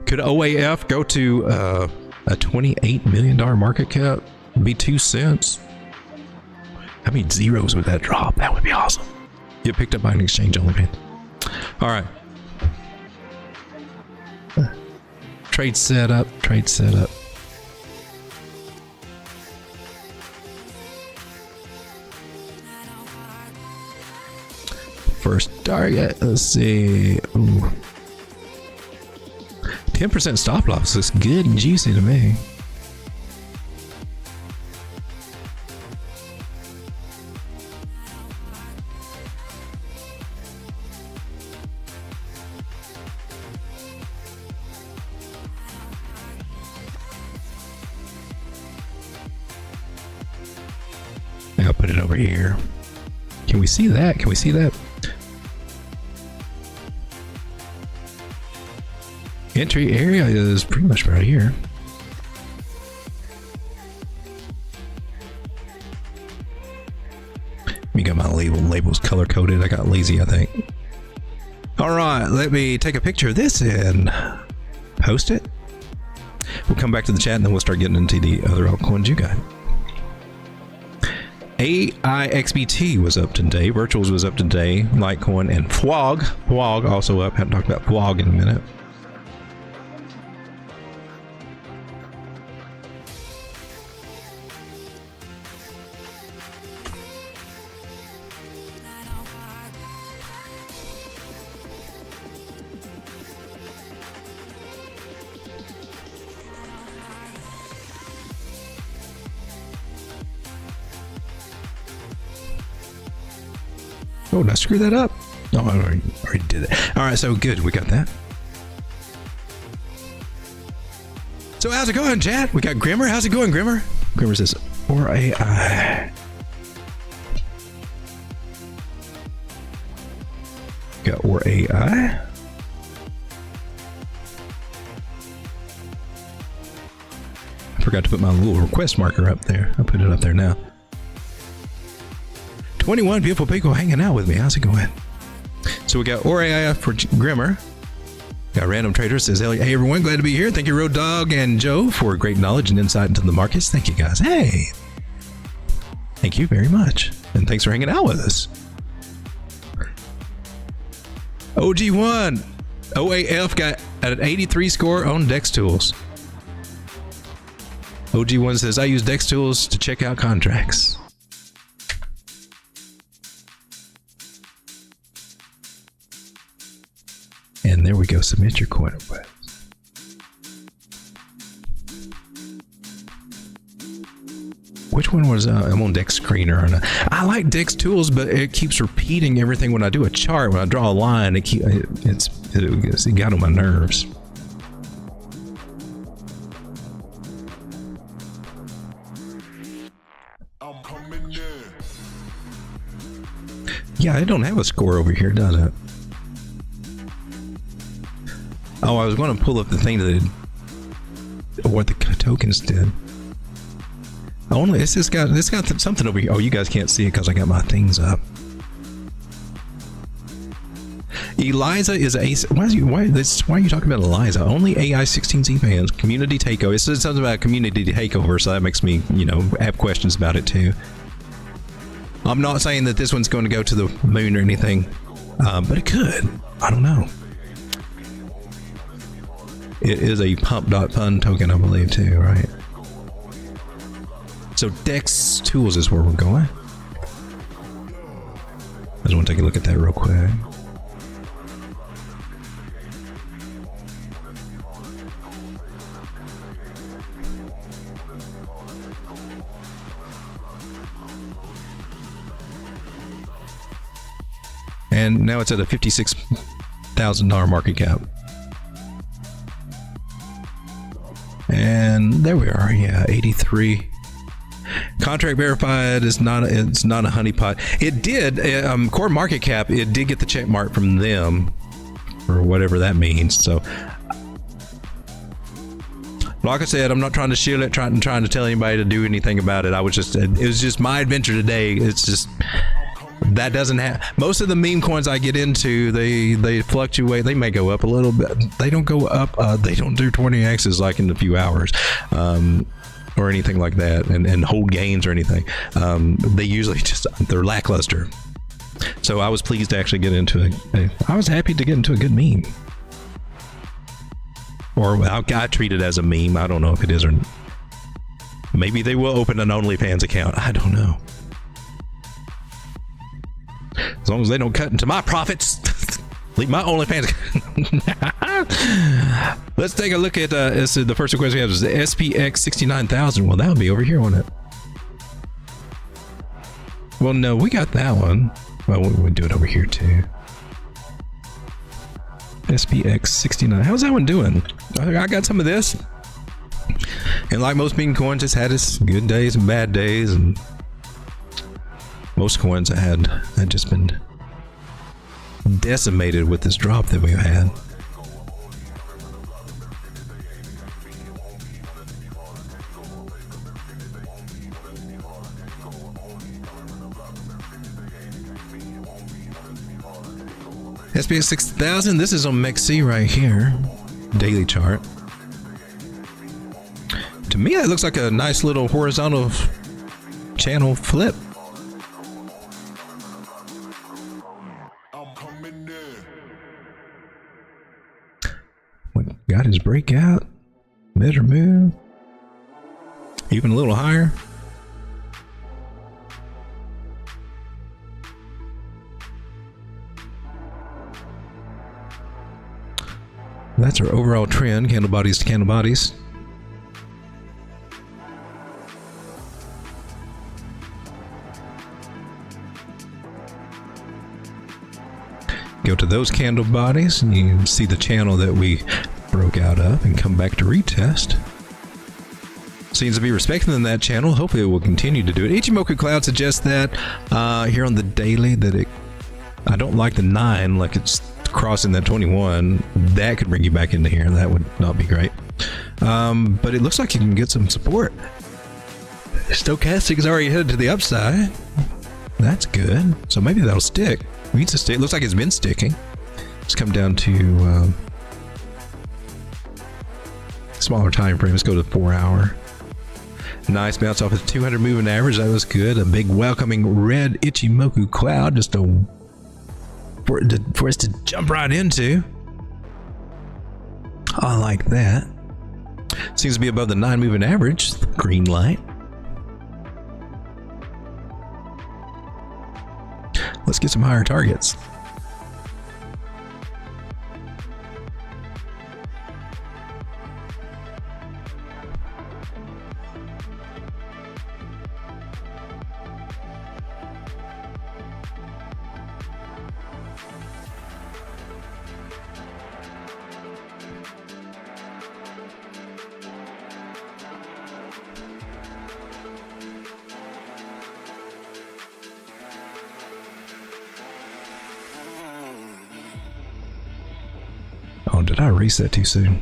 Could OAF go to a $28 million market cap? Be 2 cents? How many zeros would that drop? That would be awesome. Get picked up by an exchange only pin. All right. Trade setup. Trade setup. First target, let's see. Ooh. 10% stop loss looks good and juicy to me. I'll put it over here. Can we see that? Can we see that? Entry area is pretty much right here. We got my labels color coded. I got lazy, I think. All right, let me take a picture of this and post it. We'll come back to the chat and then we'll start getting into the other altcoins you got. AIXBT was up today. Virtuals was up today. Litecoin and FWOG also up. Haven't talked about FWOG in a minute. Oh, did I screw that up? No, I already did it. All right, so good. We got that. So how's it going, chat? We got Grimmer. How's it going, Grimmer? Grimmer says, or AI. Got or AI. I forgot to put my little request marker up there. I'll put it up there now. 21 beautiful people hanging out with me. How's it going? So we got or AI for Grimmer. Got Random Trader says, hey everyone, glad to be here. Thank you, Road Dog and Joe, for great knowledge and insight into the markets. Thank you guys. Hey, thank you very much. And thanks for hanging out with us. OG1 OAF got an 83 score on Dex Tools. OG1 says, I use Dex Tools to check out contracts. And there we go. Submit your coin request. Which one was I'm on Dex Screener. And I like Dex Tools, but it keeps repeating everything when I do a chart. When I draw a line, it got on my nerves. Yeah, I don't have a score over here, does it? Oh, I was going to pull up the thing that what the tokens did. Only it's just got something over here. Oh, you guys can't see it because I got my things up. Eliza is a why are you talking about Eliza? Only AI 16Z fans. Community takeover. It says something about community takeover, so that makes me, have questions about it too. I'm not saying that this one's going to go to the moon or anything, but it could. I don't know. It is a pump.fun token, I believe, too, right? So Dex Tools is where we're going. I just want to take a look at that real quick. And now it's at a $56,000 market cap. And there we are. Yeah, 83. Contract verified is not. It's not a honeypot. It did. Core market cap. It did get the check mark from them, or whatever that means. So, like I said, I'm not trying to shield it. Trying to tell anybody to do anything about it. It was just my adventure today. It's just. That doesn't have most of the meme coins I get into. They fluctuate. They may go up a little bit. They don't go up. They don't do 20x's like in a few hours, or anything like that, and hold gains or anything. They usually they're lackluster. So I was pleased to actually get into I was happy to get into a good meme, or I treat it as a meme. I don't know if it is or maybe they will open an OnlyFans account. I don't know. As long as they don't cut into my profits, leave my OnlyFans. Let's take a look at the first request we have is the SPX 69,000. Well, that would be over here, won't it? Well, no, we got that one. Well, we'll do it over here too. SPX 69. How's that one doing? I got some of this. And like most meme coins, it's had its good days and bad days, and most coins had just been decimated with this drop that we've had. SPX 6000, this is on MEXC right here. Daily chart. To me, that looks like a nice little horizontal channel flip. Got his breakout, measure move, even a little higher. That's our overall trend, candle bodies to candle bodies. Go to those candle bodies and you can see the channel that we broke out of and come back to retest. Seems to be respecting that channel. Hopefully it will continue to do it. Ichimoku Cloud suggests that here on the daily that I don't like the 9, like it's crossing that 21. That could bring you back into here. That would not be great. But it looks like you can get some support. Stochastic is already headed to the upside. That's good. So maybe that'll stick. It needs to stick. Looks like it's been sticking. Let's come down to smaller time frame. Let's go to the 4 hour. Nice bounce off of the 200 moving average. That was good. A big welcoming red Ichimoku cloud just for us to jump right into. I like that. Seems to be above the 9 moving average. Green light. Let's get some higher targets. Oh, did I reset too soon?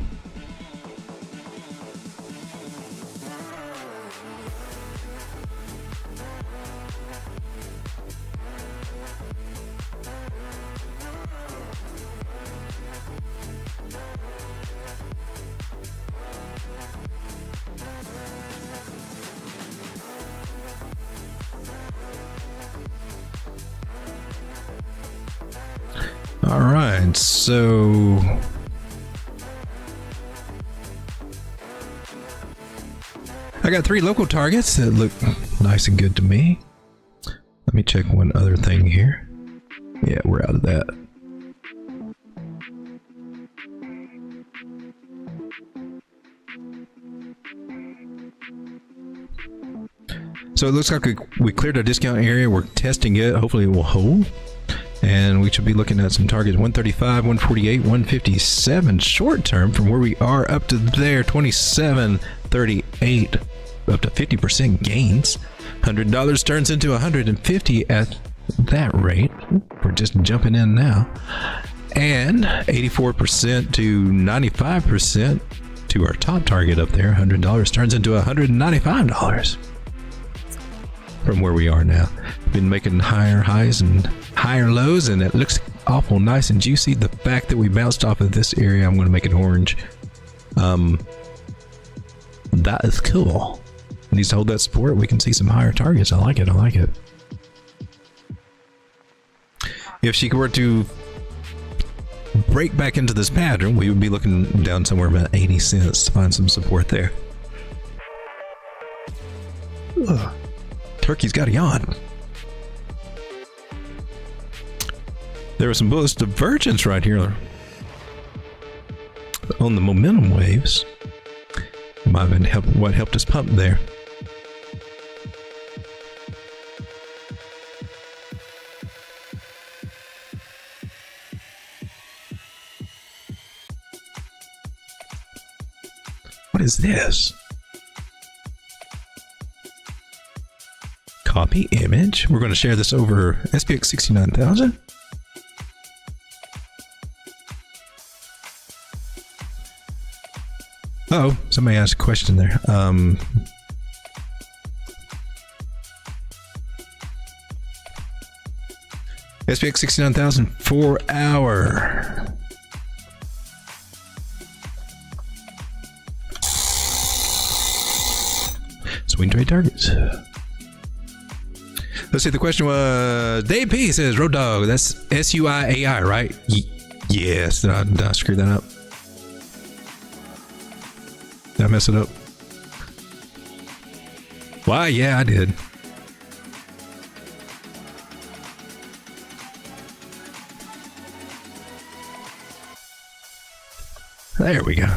All right, so I got 3 local targets that look nice and good to me. Let me check one other thing here. Yeah, we're out of that. So it looks like we cleared our discount area. We're testing it. Hopefully it will hold. And we should be looking at some targets 135, 148, 157 short term from where we are up to there, 27.38, up to 50% gains. $100 turns into $150 at that rate. We're just jumping in now. And 84% to 95% to our top target up there. $100 turns into $195 from where we are now. Been making higher highs and higher lows, and it looks awful nice and juicy. The fact that we bounced off of this area, I'm going to make it orange. That is cool. It needs to hold that support. We can see some higher targets. I like it. I like it. If she were to break back into this pattern, we would be looking down somewhere about 80 cents to find some support there. Ugh. Turkey's got a yawn. There was some bullish divergence right here on the momentum waves. Might have been what helped us pump there. What is this? Copy image. We're going to share this over SPX 69,000. Oh, somebody asked a question there. SPX 69,000 4 hour. Swing trade targets. Let's see, the question was, Dave P says, Road Dog, that's SUIAI, right? Yes, did I screw that up? Did I mess it up? Why, yeah, I did. There we go.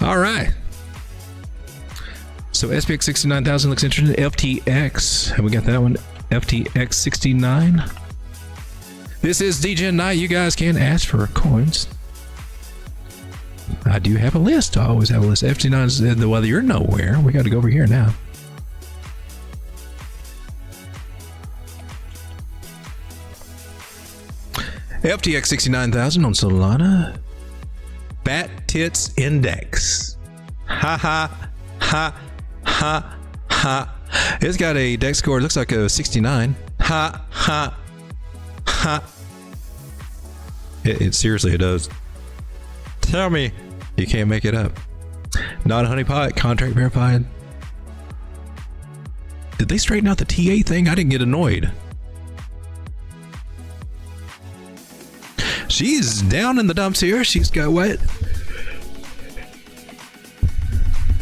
All right. So SPX 69,000 looks interesting. FTX, have we got that one? FTX 69. This is Degen Night. You guys can ask for coins. I do have a list. I always have a list. FT9 is the weather. You're nowhere. We got to go over here now. FTX 69,000 on Solana. Fat Tits Index. Ha ha ha ha ha. It's got a dex score. It looks like a 69. Ha ha ha. It seriously, it does. Tell me you can't make it up. Not a honeypot. Contract verified. Did they straighten out the TA thing? I didn't get annoyed. She's down in the dumps here. She's got what?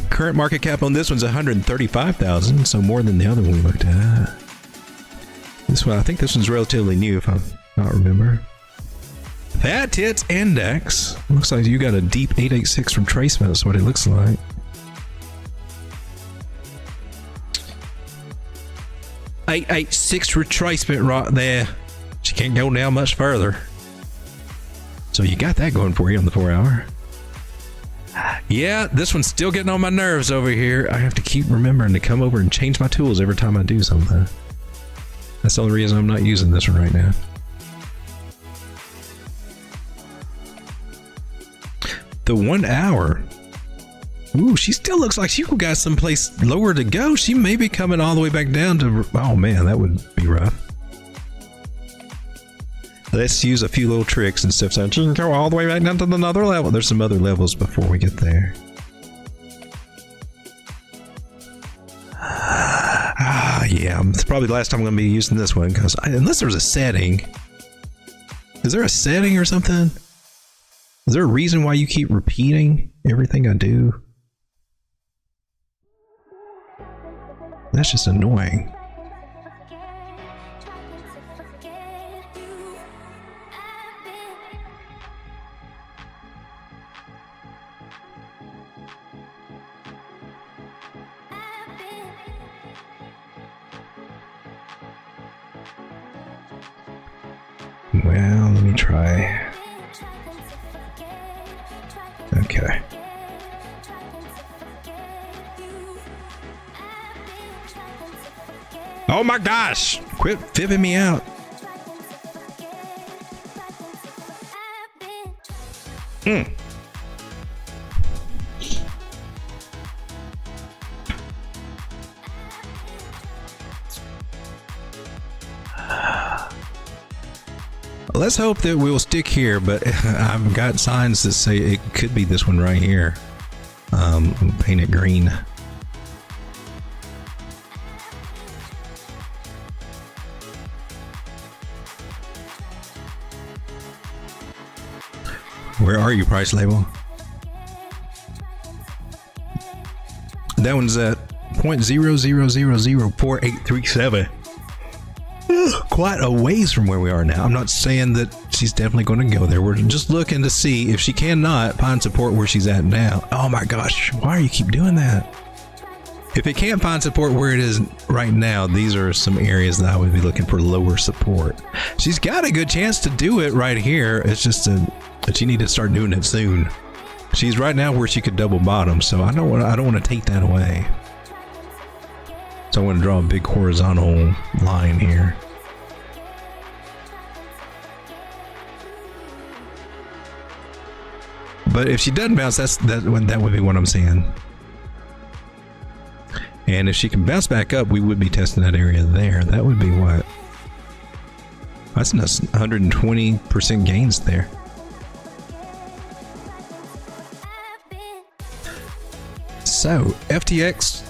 Current market cap on this one's 135,000, so more than the other one we looked at. This one, I think this one's relatively new, if I not remember. Fat Tits Index. Looks like you got a deep 886 retracement. That's what it looks like. .886 retracement right there. She can't go down much further. So you got that going for you on the 4 hour. Yeah, this one's still getting on my nerves over here. I have to keep remembering to come over and change my tools every time I do something. That's the only reason I'm not using this one right now. The 1 hour. Ooh, she still looks like she got someplace lower to go. She may be coming all the way back down to... Oh man, that would be rough. Let's use a few little tricks and stuff. So you can go all the way back down to another level. There's some other levels before we get there. Yeah, it's probably the last time I'm going to be using this one because unless there's a setting. Is there a setting or something? Is there a reason why you keep repeating everything I do? That's just annoying. Well, let me try. Okay. Oh my gosh! Quit fibbing me out. Let's hope that we'll stick here, but I've got signs that say it could be this one right here. Paint it green. Where are you, price label? That one's at 0.00004837. Quite a ways from where we are now. I'm not saying that she's definitely going to go there. We're just looking to see if she cannot find support where she's at now. Oh my gosh, why do you keep doing that? If it can't find support where it is right now, these are some areas that I would be looking for lower support. She's got a good chance to do it right here. It's just that she need to start doing it soon. She's right now where she could double bottom, so I don't want to take that away. So I want to draw a big horizontal line here. But if she doesn't bounce, that would be what I'm saying. And if she can bounce back up, we would be testing that area there. That would be what? That's 120% gains there. So FTX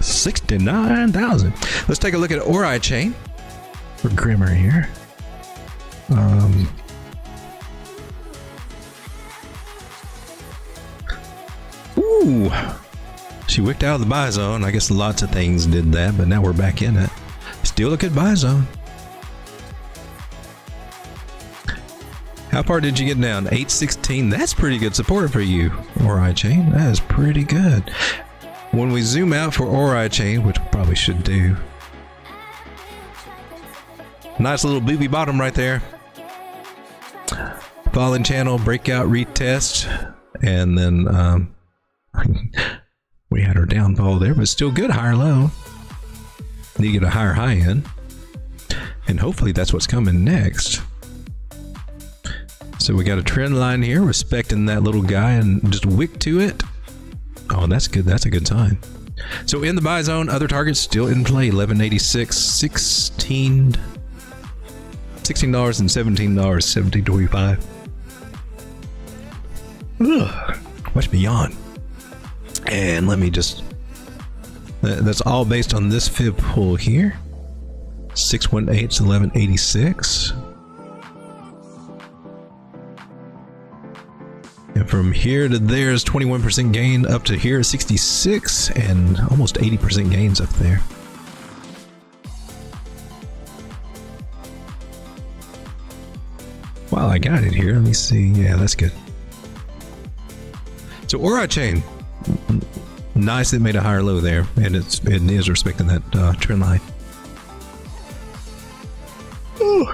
69,000. Let's take a look at Ori chain for Grimmer here. Ooh, she wicked out of the buy zone. I guess lots of things did that, but now we're back in it. Still a good buy zone. How How far did you get down? 816. That's pretty good support for you, Ori Chain. That is pretty good. When we zoom out for Ori Chain, which we probably should do. Nice little booby bottom right there. Falling channel, breakout, retest. And then we had our downfall there, but still good, higher low. Need to get a higher high in. And hopefully that's what's coming next. So we got a trend line here, respecting that little guy and just wick to it. Oh, that's good. That's a good sign. So in the buy zone, other targets still in play. 1186, $16 and $17, 17.25. Ugh, watch me yawn. And let me just, that's all based on this fib pull here. 618 to 1186. And from here to there is 21% gain, up to here is 66, and almost 80% gains up there. Well, I got it here. Let me see. Yeah, that's good. So Ori Chain, nice. It made a higher low there, and it is respecting that trend line. Ooh.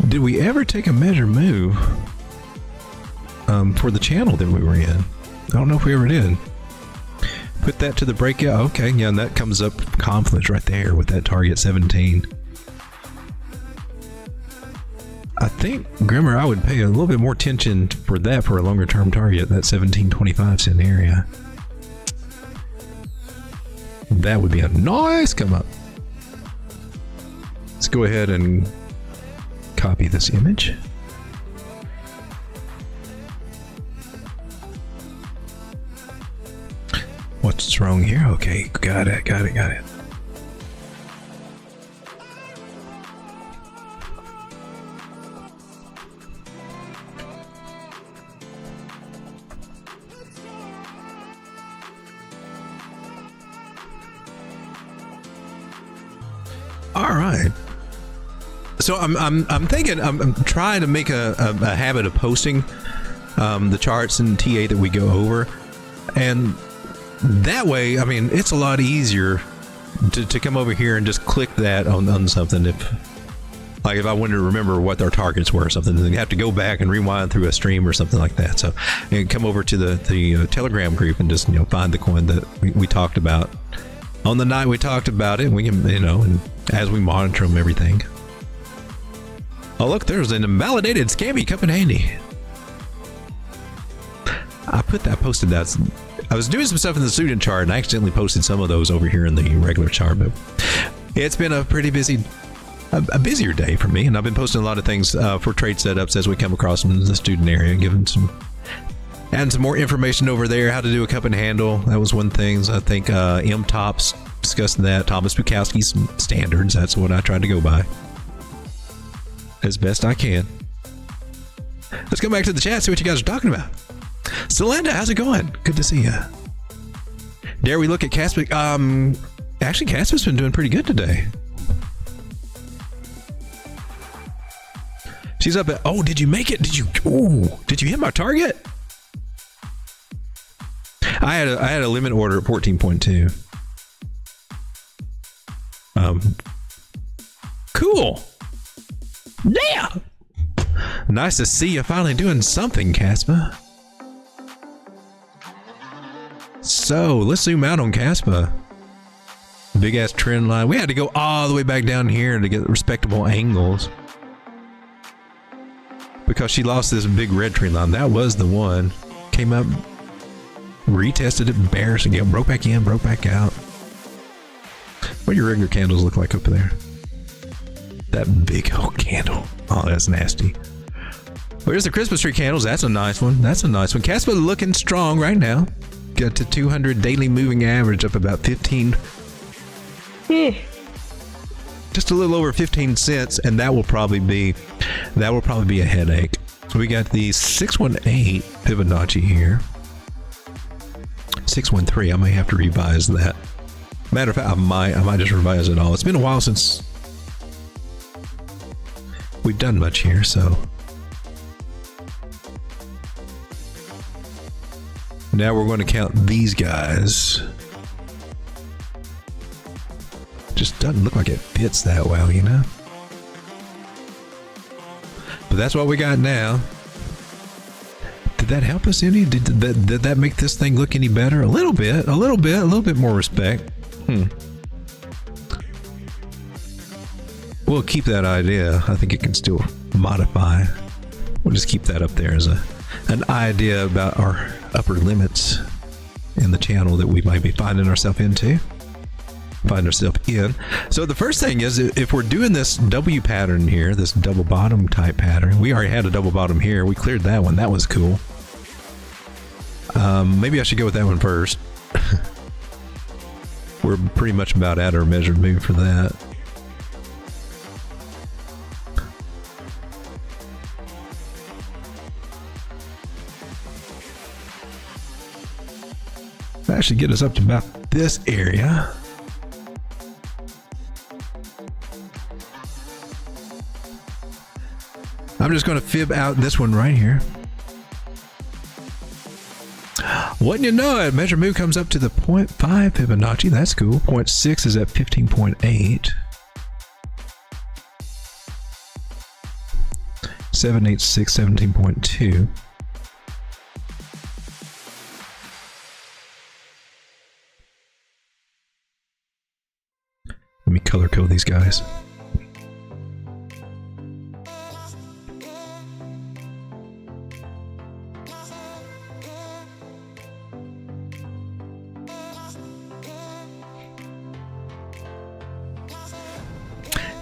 Did we ever take a measure move for the channel that we were in? I don't know if we ever did. Put that to the breakout. Okay, yeah, and that comes up confluence right there with that target 17. I think, Grimmer, I would pay a little bit more attention for that for a longer term target, that 17.25 cent area. That would be a nice come up. Let's go ahead and copy this image. What's wrong here? Okay, got it. All right. So I'm thinking, I'm trying to make a habit of posting the charts and TA that we go over, and that way, I mean, it's a lot easier to come over here and just click that on something. If I wanted to remember what our targets were or something, then you have to go back and rewind through a stream or something like that. So you can come over to the Telegram group and just find the coin that we talked about on the night we talked about it. We can and as we monitor them, everything. Oh, look, there's an invalidated scammy coming handy. I posted that. I was doing some stuff in the student chart and I accidentally posted some of those over here in the regular chart, but it's been a pretty busier day for me, and I've been posting a lot of things for trade setups as we come across them in the student area, adding some more information over there, how to do a cup and handle. That was one thing. I think M Tops discussed that. Thomas Bukowski's standards. That's what I tried to go by as best I can. Let's go back to the chat, see what you guys are talking about. Celenda, how's it going? Good to see you. Dare we look at Caspic? Actually, Caspic's been doing pretty good today. She's up at, oh, did you make it? Did you hit my target? I had a limit order at 14.2. Cool. Yeah. Nice to see you finally doing something, Caspa. So let's zoom out on Caspa. Big ass trend line. We had to go all the way back down here to get respectable angles because she lost this big red trend line. That was the one. Came up, retested it, bearish again, broke back in, broke back out. What do your regular candles look like up there? That big old candle. Oh, that's nasty. Where's the Christmas tree candles? That's a nice one. That's a nice one. Caspa looking strong right now. Got to 200 daily moving average, up about 15. Just a little over 15 cents, and that will probably be a headache. So we got the 618 Fibonacci here. 613. I may have to revise that. Matter of fact, I might just revise it all. It's been a while since we've done much here, so. Now we're going to count these guys. Just doesn't look like it fits that well, you know? But that's what we got now. Did that help us any? Did that make this thing look any better? A little bit more respect. We'll keep that idea. I think it can still modify. We'll just keep that up there as an idea about our upper limits in the channel that we might be finding ourselves in. So the first thing is, if we're doing this W pattern here, this double bottom type pattern, we already had a double bottom here. We cleared that one. That was cool. Maybe I should go with that one first. We're pretty much about at our measured move for that. That should get us up to about this area. I'm just going to fib out this one right here. Wouldn't you know it? Measure move comes up to the 0.5 Fibonacci. That's cool. 0.6 is at 15.8. 786, 17.2. Let me color code these guys.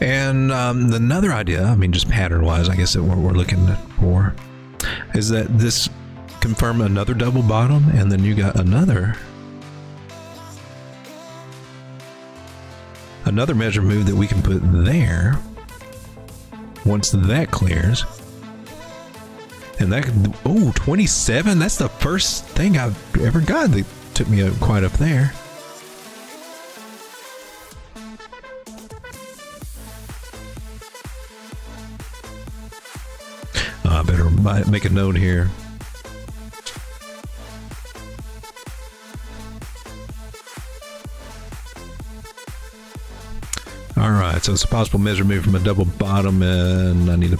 And another idea, I mean, just pattern-wise, I guess that what we're looking for is that this confirm another double bottom, and then you got another measure move that we can put there once that clears. And that, oh, 27, that's the first thing I've ever got that took me quite up there. I better make a note here. Alright, so it's a possible measure move from a double bottom, and I need to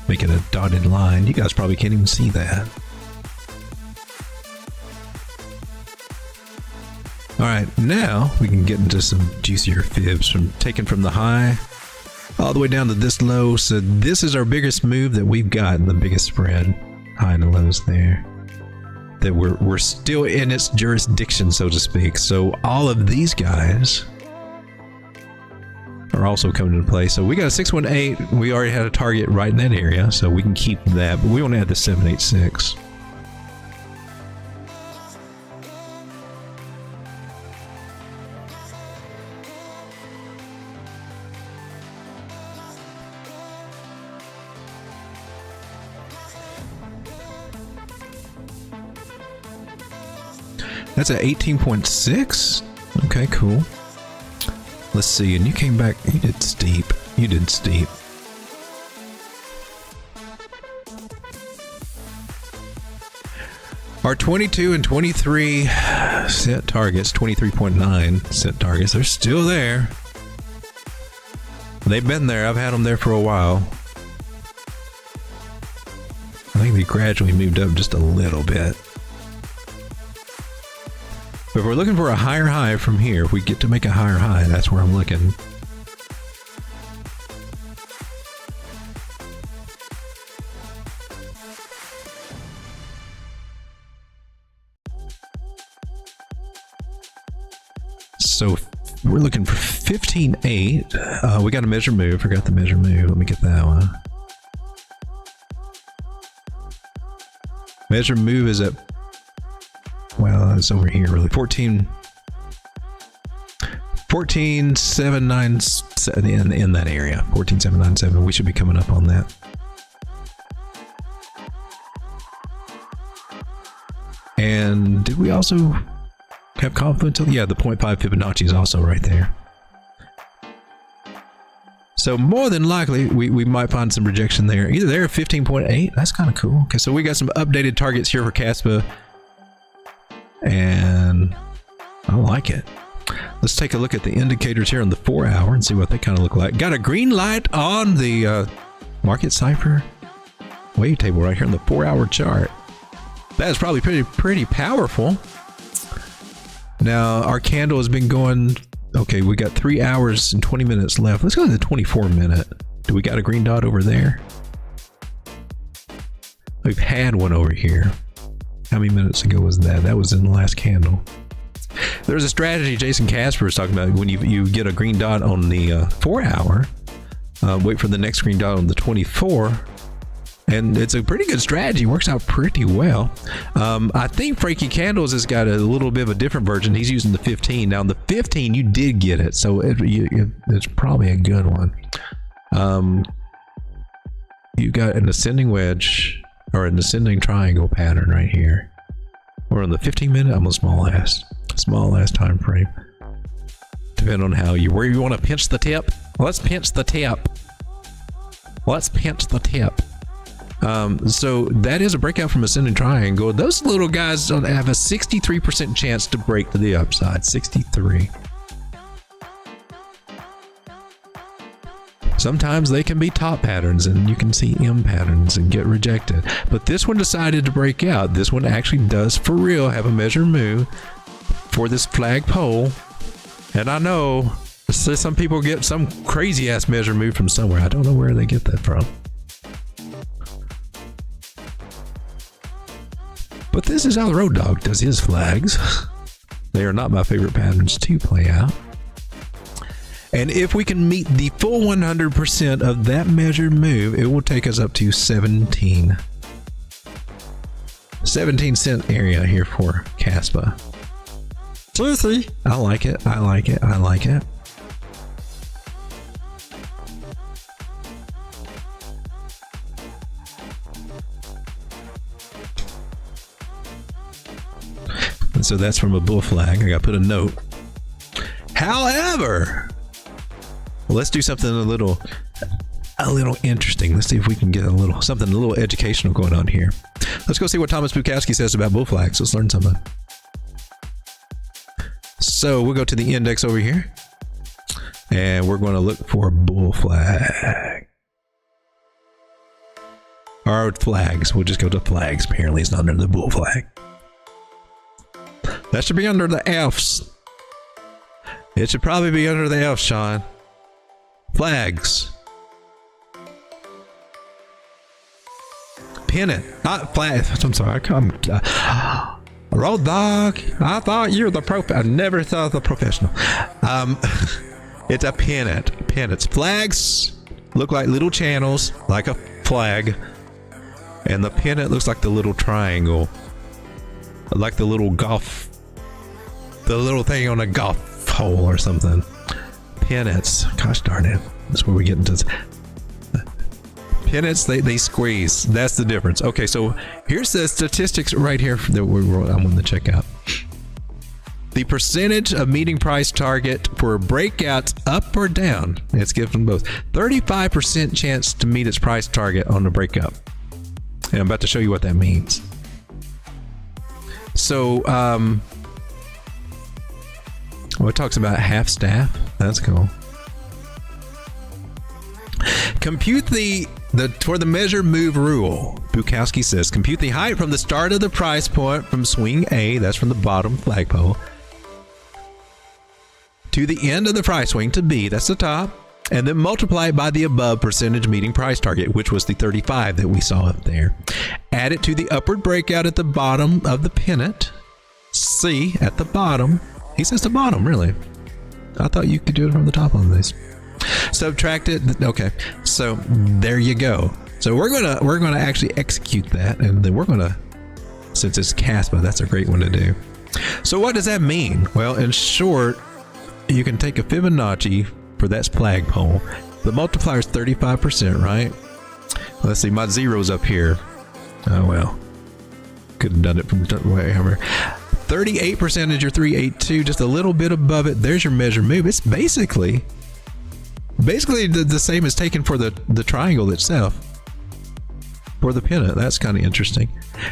make it a dotted line. You guys probably can't even see that. Alright, now we can get into some juicier fibs from taken from the high all the way down to this low. So this is our biggest move that we've got, and the biggest spread, high and the lows there, that we're still in its jurisdiction, so to speak. So all of these guys are also coming into play. So we got a 618. We already had a target right in that area, so we can keep that, but we want to add the 786. That's at 18.6. Okay, cool. Let's see, and you came back, you did steep. You did steep. Our 22 and 23 set targets, 23.9 set targets, they're still there. They've been there. I've had them there for a while. I think they gradually moved up just a little bit. But if we're looking for a higher high from here, if we get to make a higher high, that's where I'm looking. So we're looking for 15.8. We got a measure move. Forgot the measure move. Let me get that one. Measure move is at, well, it's over here really. 14.797 in that area. 14.797. We should be coming up on that. And did we also have confidence? Yeah, the 0.5 Fibonacci is also right there. So more than likely, we might find some rejection there. Either there or 15.8. That's kind of cool. Okay, so we got some updated targets here for Kaspa. And I like it. Let's take a look at the indicators here on the 4 hour and see what they kind of look like. Got a green light on the market cipher wavetable right here on the 4 hour chart. That is probably pretty powerful. Now our candle has been going. Okay, we got 3 hours and 20 minutes left. Let's go to the 24 minute. Do we got a green dot over there? We've had one over here. How many minutes ago was that? That was in the last candle. There's a strategy Jason Casper was talking about when you get a green dot on the 4 hour, wait for the next green dot on the 24. And it's a pretty good strategy. Works out pretty well. I think Frankie Candles has got a little bit of a different version. He's using the 15. Now, the 15, you did get it. So it's probably a good one. You got an ascending wedge or an ascending triangle pattern right here. We're on the 15-minute. I'm a small ass time frame. Depending on where you want to pinch the tip. Let's pinch the tip. So that is a breakout from ascending triangle. Those little guys have a 63% chance to break to the upside. 63. Sometimes they can be top patterns and you can see M patterns and get rejected. But this one decided to break out. This one actually does for real have a measure move for this flag pole. And I know some people get some crazy ass measure move from somewhere. I don't know where they get that from. But this is how the Road Dog does his flags. They are not my favorite patterns to play out. And if we can meet the full 100% of that measured move, it will take us up to 17 cent area here for Kaspa. Juicy. I like it. And so that's from a bull flag. I got to put a note. However, let's do something a little interesting. Let's see if we can get something a little educational going on here. Let's go see what Thomas Bukowski says about bull flags. Let's learn something. So we'll go to the index over here, and we're going to look for bull flag. Or flags. We'll just go to flags. Apparently, it's not under the bull flag. That should be under the F's. It should probably be under the F, Sean. Flags. Pin it. Not flags. I'm sorry. Road Dog. I thought you were the pro. I never thought the professional. It's a pennant. Pennants. Flags look like little channels, like a flag. And the pennant looks like the little triangle. Like the little golf. The little thing on a golf hole or something. Pennants. Gosh darn it. That's where we get into this. Pennants, they squeeze. That's the difference. Okay, so here's the statistics right here that I'm going to check out. The percentage of meeting price target for breakouts up or down. It's given both. 35% chance to meet its price target on the breakout. And I'm about to show you what that means. So, it talks about half staff. That's cool. Compute for the measure move rule. Bukowski says, compute the height from the start of the price point from swing A, that's from the bottom flagpole, to the end of the price swing to B, that's the top, and then multiply it by the above percentage meeting price target, which was the 35 that we saw up there. Add it to the upward breakout at the bottom of the pennant, C at the bottom. He says the bottom, really. I thought you could do it from the top on this. Subtract it. Okay, so there you go. So we're gonna actually execute that, and then we're gonna, since it's Kaspa, that's a great one to do. So what does that mean? Well, in short, you can take a Fibonacci for that flagpole. The multiplier is 35%, right? Let's see, my zero's up here. Oh well, could have done it from way over. 38% is your 382, just a little bit above it. There's your measure move. It's basically basically the same as taken for the triangle itself. For the pennant, that's kind of interesting.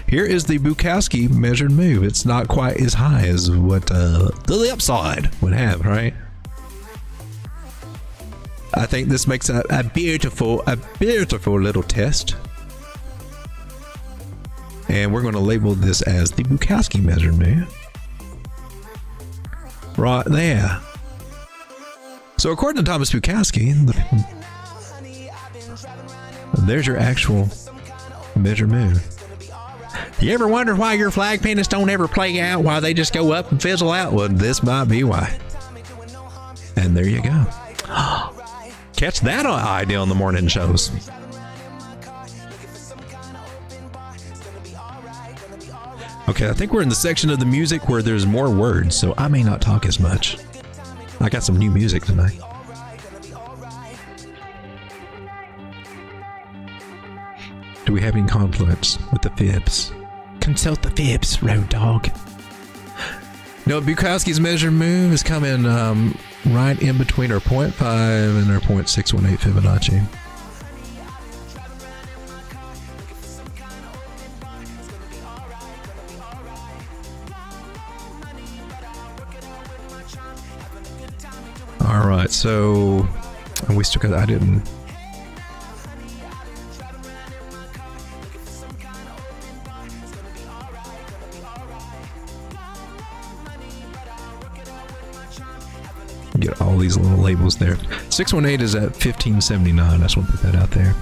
Here is the Bukowski measured move. It's not quite as high as what the upside would have, right? I think this makes a beautiful little test. And we're going to label this as the Bukowski measured move. Right there. So according to Thomas Bukowski, there's your actual measure move. You ever wonder why your flag pennants don't ever play out, why they just go up and fizzle out? Well, this might be why. And there you go. Catch that idea on the morning shows. Okay, I think we're in the section of the music where there's more words, so I may not talk as much. I got some new music tonight. Do we have any conflicts with the fibs? Consult the fibs, road dog. No, Bukowski's measured move is coming right in between our 0.5 and our 0.618 Fibonacci. All right, so we still got. I didn't. Get all these little labels there. 618 is at 1579. I just want to put that out there.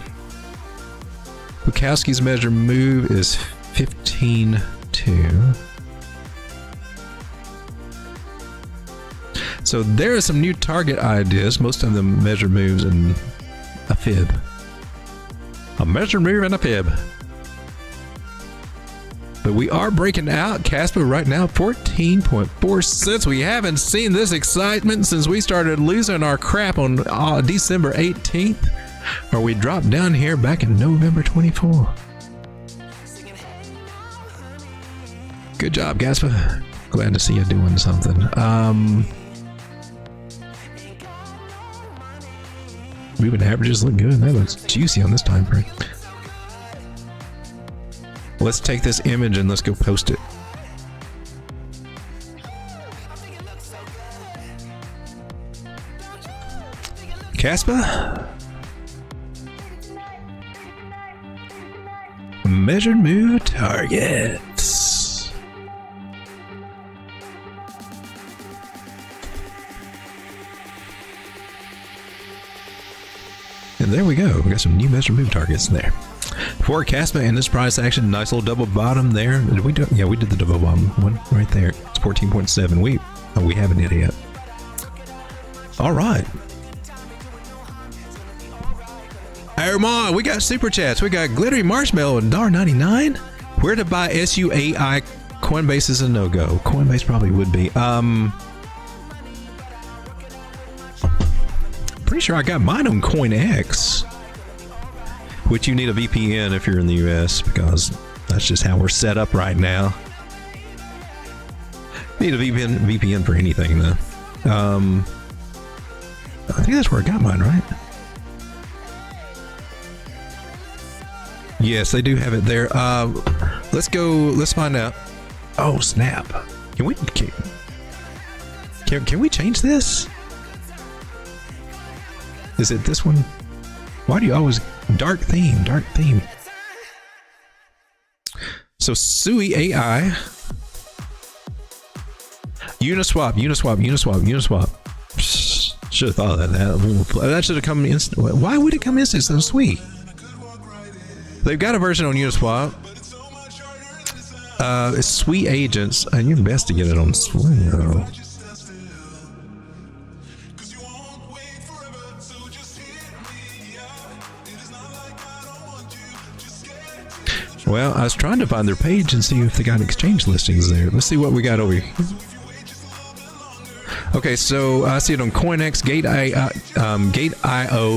Bukowski's measure move is 15.2. So there are some new target ideas. Most of them measure moves in a fib. A measure move and a fib. But we are breaking out. Casper right now 14.4 cents. We haven't seen this excitement since we started losing our crap on December 18th. Or we dropped down here back in November 24. Good job, Casper. Glad to see you doing something. Moving averages look good. That looks juicy on this time frame. Let's take this image and let's go post it. Casper? Measured move targets. And there we go. We got some new measured move targets in there. For Casper and this price action, nice little double bottom there. Did we do? Yeah, we did the double bottom one right there. It's 14.7. We haven't hit it yet. All right. Hey, Ramon, we got super chats. We got Glittery Marshmallow and $1.99. Where to buy SUAI? Coinbase is a no-go. Coinbase probably would be. Pretty sure I got mine on CoinEx. Which you need a VPN if you're in the US, because that's just how we're set up right now. Need a VPN for anything though. I think that's where I got mine, right? Yes, they do have it there. Let's go. Let's find out. Oh snap! Can we change this? Is it this one? Why do you always dark theme? So Sui AI, Uniswap. Should have thought of that. That should have come instant. Why would it come instant? So sweet. They've got a version on Uniswap. It's Sweet Agents, and you're best to get it on Swing. Well, I was trying to find their page and see if they got exchange listings there. Let's see what we got over here. Okay, so I see it on CoinEx, Gate.io,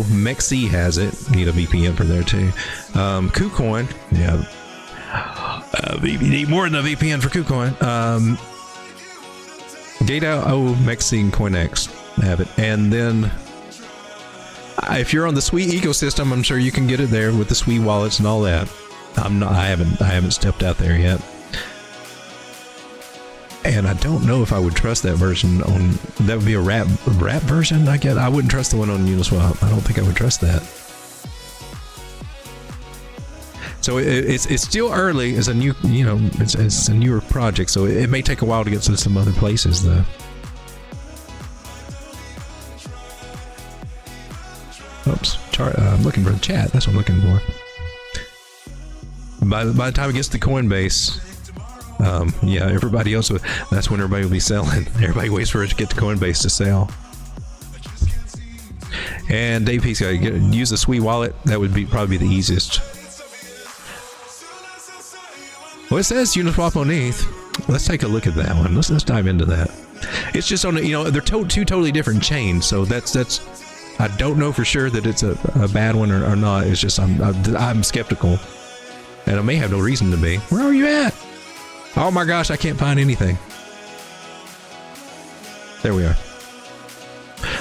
Mexi has it. Need a VPN for there too. KuCoin, yeah. You need more than a VPN for KuCoin. Gate.io, Mexi, and CoinEx have it. And then if you're on the Sui ecosystem, I'm sure you can get it there with the Sui wallets and all that. I haven't stepped out there yet. And I don't know if I would trust that version on, that would be a wrap version. I wouldn't trust the one on Uniswap. I don't think I would trust that. So it's still early. It's a new, it's a newer project. So it may take a while to get to some other places though. Oops, I'm looking for the chat. That's what I'm looking for. By the time it gets to Coinbase, yeah, everybody else, that's when everybody will be selling. Everybody waits for it to get to Coinbase to sell. And Dave Peace, use the Sui wallet. That would probably be the easiest. Well, it says Uniswap on ETH. Let's take a look at that one. Let's dive into that. It's just on, they're two totally different chains. So that's. I don't know for sure that it's a bad one or not. It's just I'm skeptical, and I may have no reason to be. Where are you at? Oh my gosh, I can't find anything. There we are.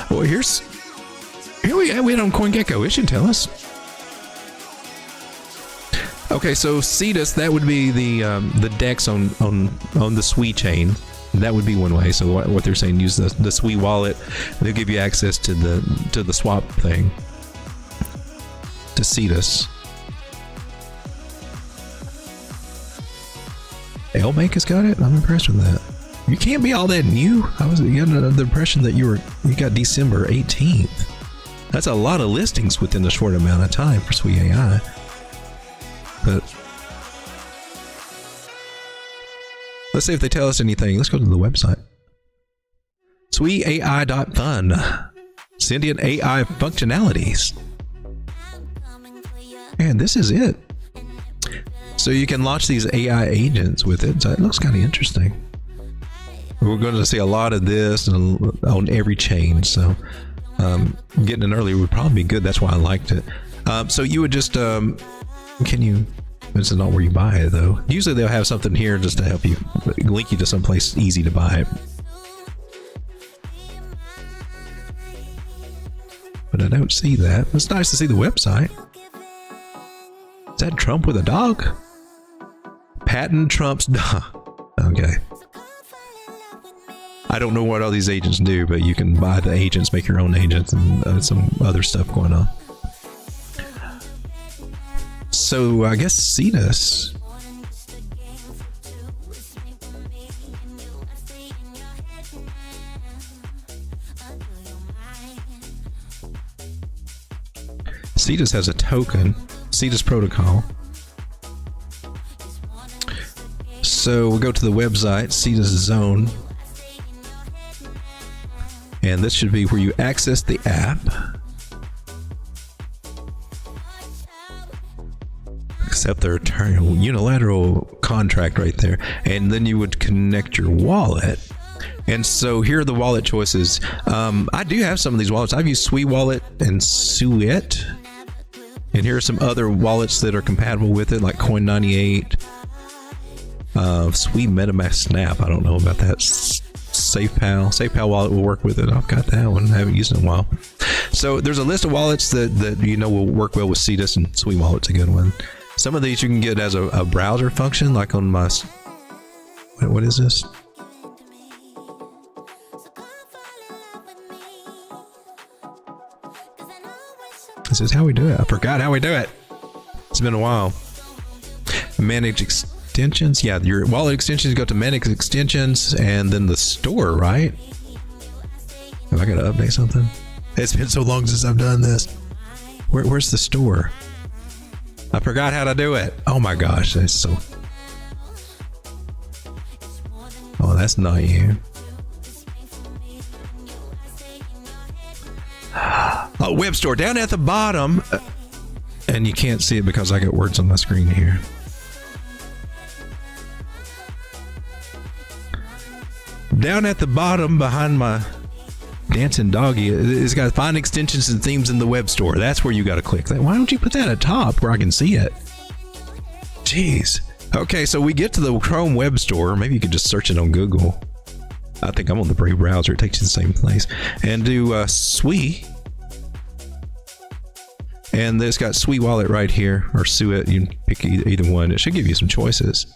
Well, here we go. We had on CoinGecko. It should tell us. Okay, so Cetus, that would be the DEX on the Sui chain. That would be one way. So what they're saying, use the Sui wallet. They'll give you access to the swap thing. To Cetus. LMake has got it. I'm impressed with that. You can't be all that new. You got the impression that you got December 18th. That's a lot of listings within a short amount of time for Sui AI. But let's see if they tell us anything. Let's go to the website. SuiAI.fun. Sentient AI functionalities. And this is it. So you can launch these AI agents with it. So it looks kind of interesting. We're going to see a lot of this on every chain. So getting in early would probably be good. That's why I liked it. So you would just, this is not where you buy it though. Usually they'll have something here just to help you, link you to someplace easy to buy it. But I don't see that. It's nice to see the website. Is that Trump with a dog? Patent Trump's dog. Okay. I don't know what all these agents do, but you can buy the agents, make your own agents, and some other stuff going on. So I guess Cetus. Cetus has a token, Cetus protocol. So we'll go to the website, Cetus Zone. And this should be where you access the app. Accept their unilateral contract right there. And then you would connect your wallet. And so here are the wallet choices. I do have some of these wallets. I've used Sui Wallet and Suit. And here are some other wallets that are compatible with it, like Coin98. Sui MetaMask Snap. I don't know about that. SafePal wallet will work with it. I've got that one. I haven't used it in a while. So there's a list of wallets that will work well with Cetus, and Sui Wallet's a good one. Some of these you can get as a browser function, like on my... What is this? This is how we do it. I forgot how we do it. It's been a while. Manage extensions. Yeah, your wallet extensions go to manage extensions and then the store, right? Have I got to update something? It's been so long since I've done this. Where's the store? I forgot how to do it. Oh my gosh, that's so... Oh, that's not you. Oh, web store down at the bottom, and you can't see it because I got words on my screen here. Down at the bottom behind my dancing doggy, it's got find extensions and themes in the web store. That's where you got to click that. Why don't you put that at top where I can see it? Jeez. Okay, so we get to the Chrome web store. Maybe you could just search it on Google. I think I'm on the Brave browser. It takes you to the same place. And do Sui. And it's got Sweet Wallet right here, or Suet. You can pick either one. It should give you some choices.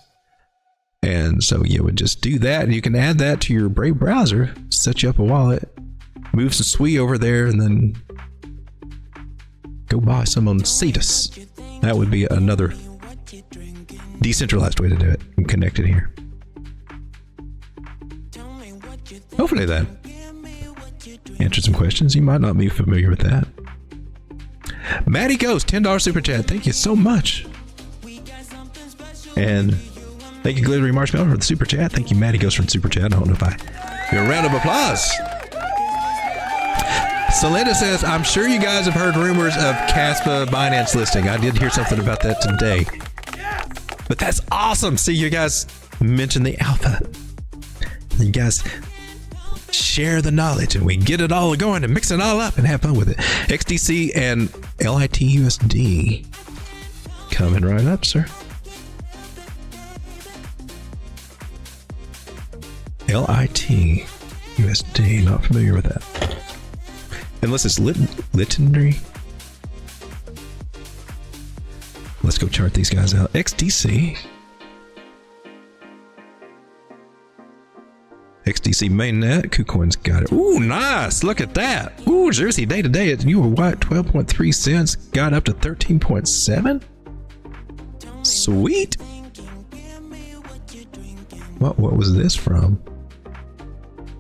And so you would just do that, and you can add that to your Brave browser, set you up a wallet, move some Sweet over there, and then go buy some on Cetus. That would be another decentralized way to do it and connect it here. Hopefully that answered some questions. You might not be familiar with that. Maddie Ghost, $10 super chat. Thank you so much. And thank you, Glittery Marshmallow, for the super chat. Thank you, Maddie Ghost, for the super chat. I don't know if I give a round of applause. Celinda says, I'm sure you guys have heard rumors of Caspa Binance listing. I did hear something about that today. But that's awesome. See, you guys mentioned the alpha. You guys share the knowledge and we get it all going and mix it all up and have fun with it. XDC and LITUSD coming right up, sir. LITUSD, not familiar with that. Unless it's Littenry. Let's go chart these guys out. XDC. XDC mainnet. KuCoin's got it. Ooh, nice. Look at that. Ooh, Jersey day to day. You were what? 12.3 cents. Got up to 13.7. Sweet. What was this from?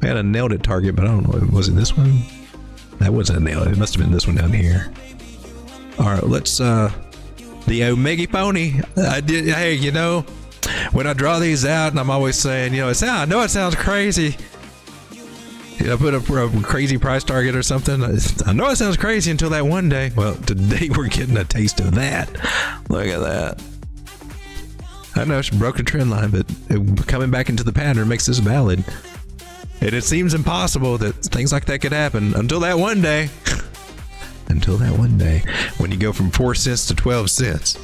I had a nailed it target, but I don't know. Was it this one? That wasn't a nail. It must have been this one down here. All right, let's the Omega Pony. I did. Hey, you know, when I draw these out, and I'm always saying, you know, I know it sounds crazy. You know, put a crazy price target or something. I know it sounds crazy until that one day. Well, today we're getting a taste of that. Look at that. I know it's a broken trend line, but coming back into the pattern makes this valid. And it seems impossible that things like that could happen until that one day. Until that one day when you go from 4 cents to 12 cents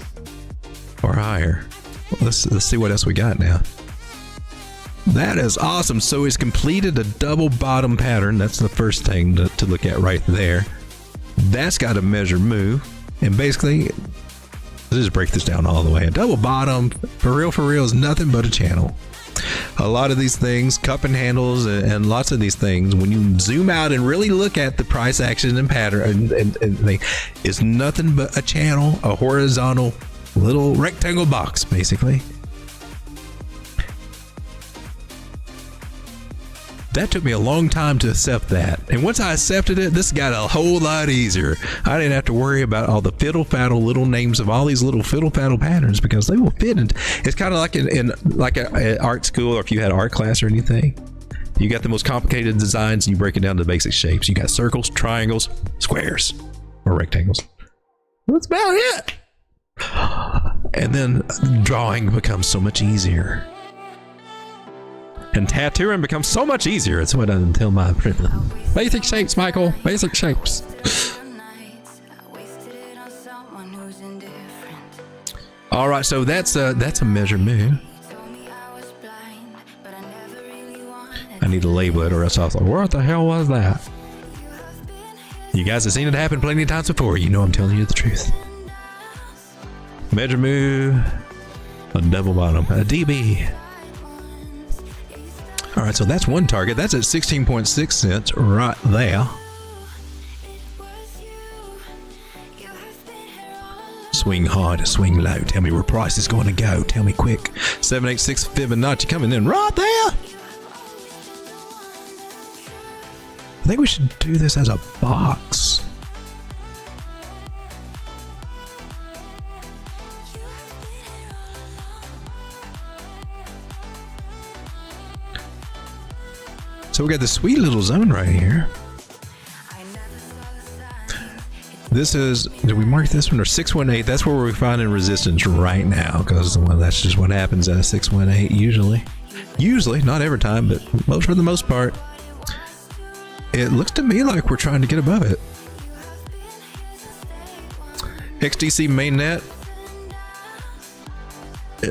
or higher. Well, let's see what else we got now. That is awesome. So it's completed a double bottom pattern. That's the first thing to look at right there. That's got a measure move. And basically, let's just break this down all the way. A double bottom, for real, is nothing but a channel. A lot of these things, cup and handles, and lots of these things, when you zoom out and really look at the price action and pattern, and it's nothing but a channel, a horizontal little rectangle box, basically. That took me a long time to accept that. And once I accepted it, this got a whole lot easier. I didn't have to worry about all the fiddle-faddle little names of all these little fiddle-faddle patterns because they will fit. And it's kind of like in like a art school, or if you had art class or anything. You got the most complicated designs and you break it down to basic shapes. You got circles, triangles, squares, or rectangles. That's about it. And then drawing becomes so much easier. And tattooing becomes so much easier. It's what I tell my printer. Basic shapes, Michael. Basic shapes. All right, so that's a measure move. I need to label it, or else I was like, what the hell was that? You guys have seen it happen plenty of times before. You know I'm telling you the truth. Measure move, a double bottom, a DB. All right, so that's one target. That's at 16.6 cents right there. Swing hard, swing low. Tell me where price is going to go. Tell me quick. 786 Fibonacci coming in right there. I think we should do this as a box. So we got this sweet little zone right here. This is, did we mark this one, or 618? That's where we're finding resistance right now, because that's just what happens at a 618 usually. Usually, not every time, but for the most part. It looks to me like we're trying to get above it. XDC mainnet.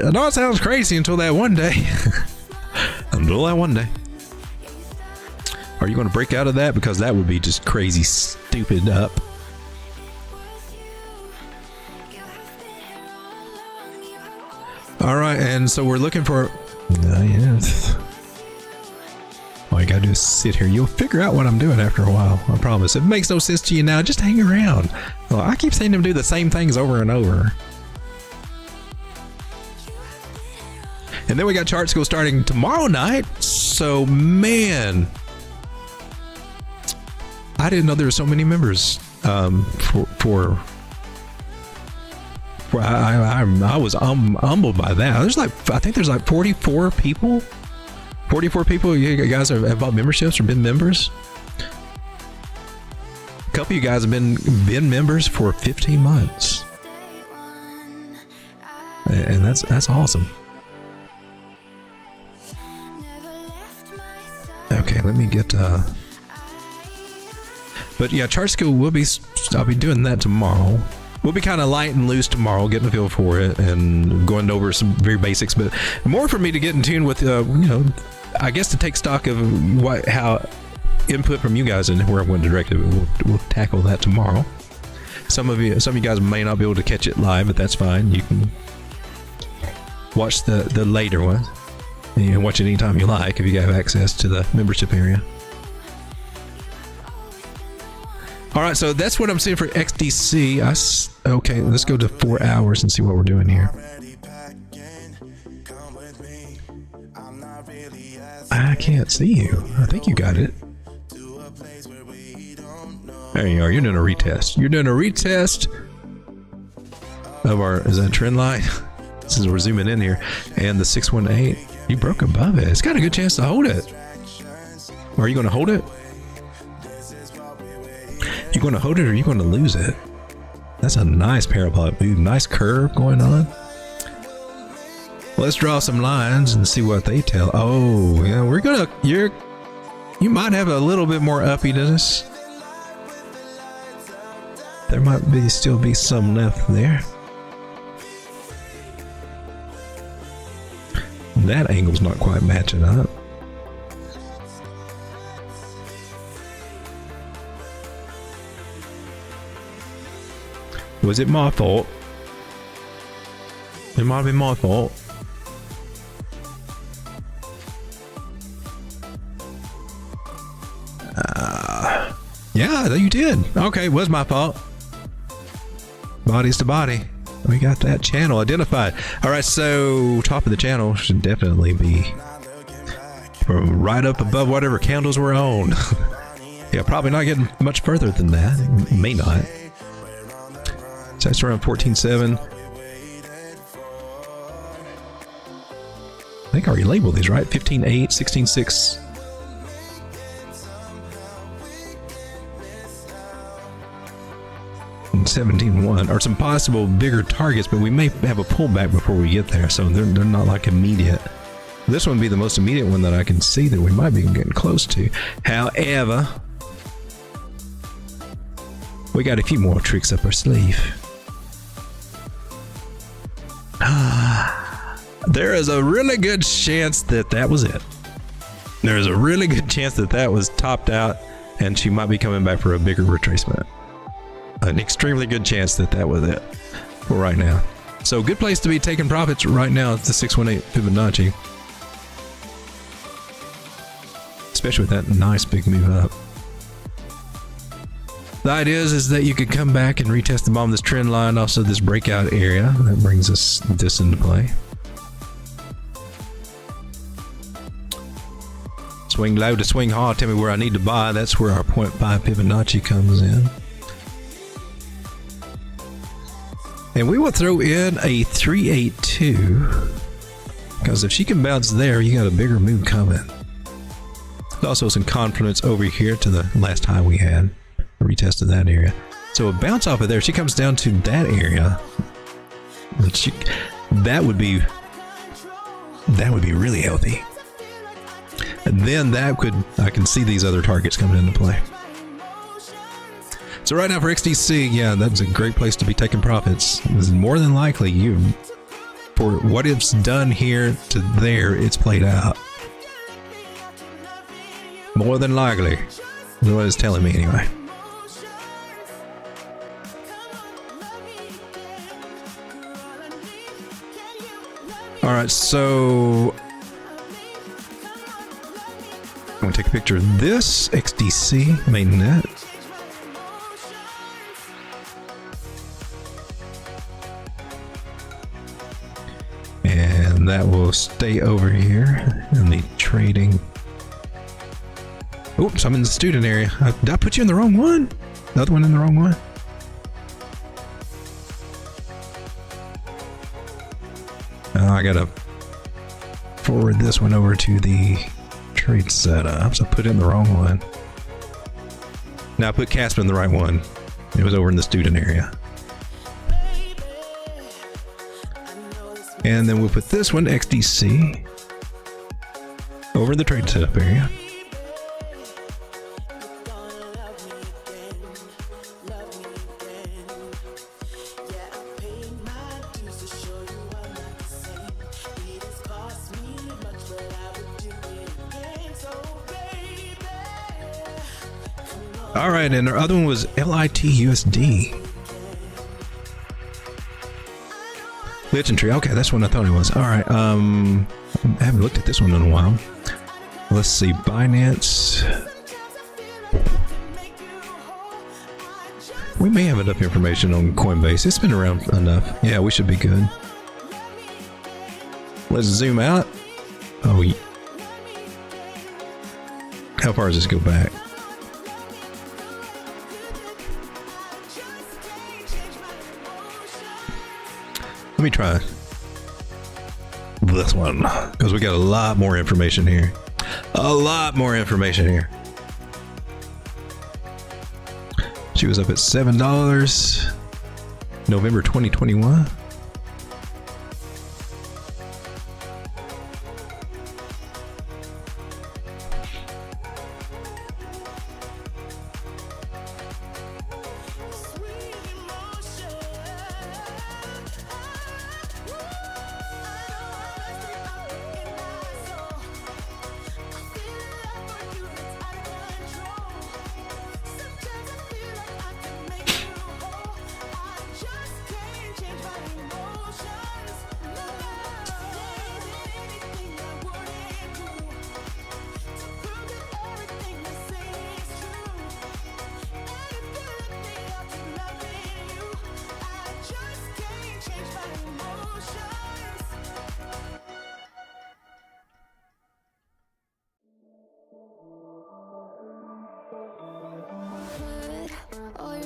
I know it sounds crazy until that one day. Until that one day. Are you going to break out of that? Because that would be just crazy stupid up. All right, and so we're looking for. Yes. All you gotta do is sit here. You'll figure out what I'm doing after a while. I promise. If it makes no sense to you now, just hang around. Well, I keep seeing them do the same things over and over. And then we got chart school starting tomorrow night. So, man, I didn't know there were so many members. I was humbled by that. I think there's like 44 people. 44 people. You guys have bought memberships or been members. A couple of you guys have been members for 15 months, and that's awesome. Okay, let me get. But yeah, chart school I'll be doing that tomorrow. We'll be kind of light and loose tomorrow, getting a feel for it and going over some very basics, but more for me to get in tune with, I guess to take stock of how input from you guys and where I'm going to direct it. We'll tackle that tomorrow. Some of you guys may not be able to catch it live, but that's fine. You can watch the later one. And you can watch it anytime you like if you have access to the membership area. All right, so that's what I'm seeing for XDC. Okay, let's go to 4 hours and see what we're doing here. I can't see you. I think you got it. There you are. You're doing a retest. You're doing a retest of is that trend line? This is, we're zooming in here. And the 618, you broke above it. It's got a good chance to hold it. Are you going to hold it? You going to hold it or are you going to lose it? That's a nice parabolic move. Nice curve going on. Let's draw some lines and see what they tell. Oh, yeah, you might have a little bit more uppiness. There might still be some left there. That angle's not quite matching up. Was it my fault? It might have been my fault. Yeah, you did. Okay, it was my fault. Bodies to body. We got that channel identified. All right, so top of the channel should definitely be from right up above whatever candles we're on. Yeah, probably not getting much further than that. It may not. So that's around 14.7. I think I already labeled these, right? 15.8, 16.6. And 17.1 are some possible bigger targets, but we may have a pullback before we get there, so they're not like immediate. This one would be the most immediate one that I can see that we might be getting close to. However, we got a few more tricks up our sleeve. There is a really good chance that was it. There is a really good chance that was topped out and she might be coming back for a bigger retracement. An extremely good chance that was it for right now. So good place to be taking profits right now at the 618 Fibonacci. Especially with that nice big move up. The idea is that you could come back and retest the bottom of this trend line, also this breakout area. That brings us this into play. Swing low to swing hard. Tell me where I need to buy. That's where our 0.5 Fibonacci comes in. And we will throw in a 382. Because if she can bounce there, you got a bigger move coming. There's also some confidence over here to the last high we had. Retested that area. So a bounce off of there, she comes down to that area. That would be really healthy. And then I can see these other targets coming into play. So right now for XDC, yeah, that's a great place to be taking profits. It's more than likely for what it's done here to there, it's played out. More than likely. That's what it's telling me anyway. All right, so I'm gonna take a picture of this XDC mainnet. And that will stay over here in the trading. Oops, I'm in the student area. Did I put you in the wrong one? The other one in the wrong one? I gotta forward this one over to the trade setup, so I put in the wrong one. Now I put Casper in the right one. It was over in the student area. And then we'll put this one, XDC, over in the trade setup area. All right, and our other one was LITUSD. Legendary. Okay, that's what I thought it was. All right. I haven't looked at this one in a while. Let's see. Binance. We may have enough information on Coinbase. It's been around enough. Yeah, we should be good. Let's zoom out. Oh, how far does this go back? Let me try this one, because we got a lot more information here. A lot more information here. She was up at $7, November 2021.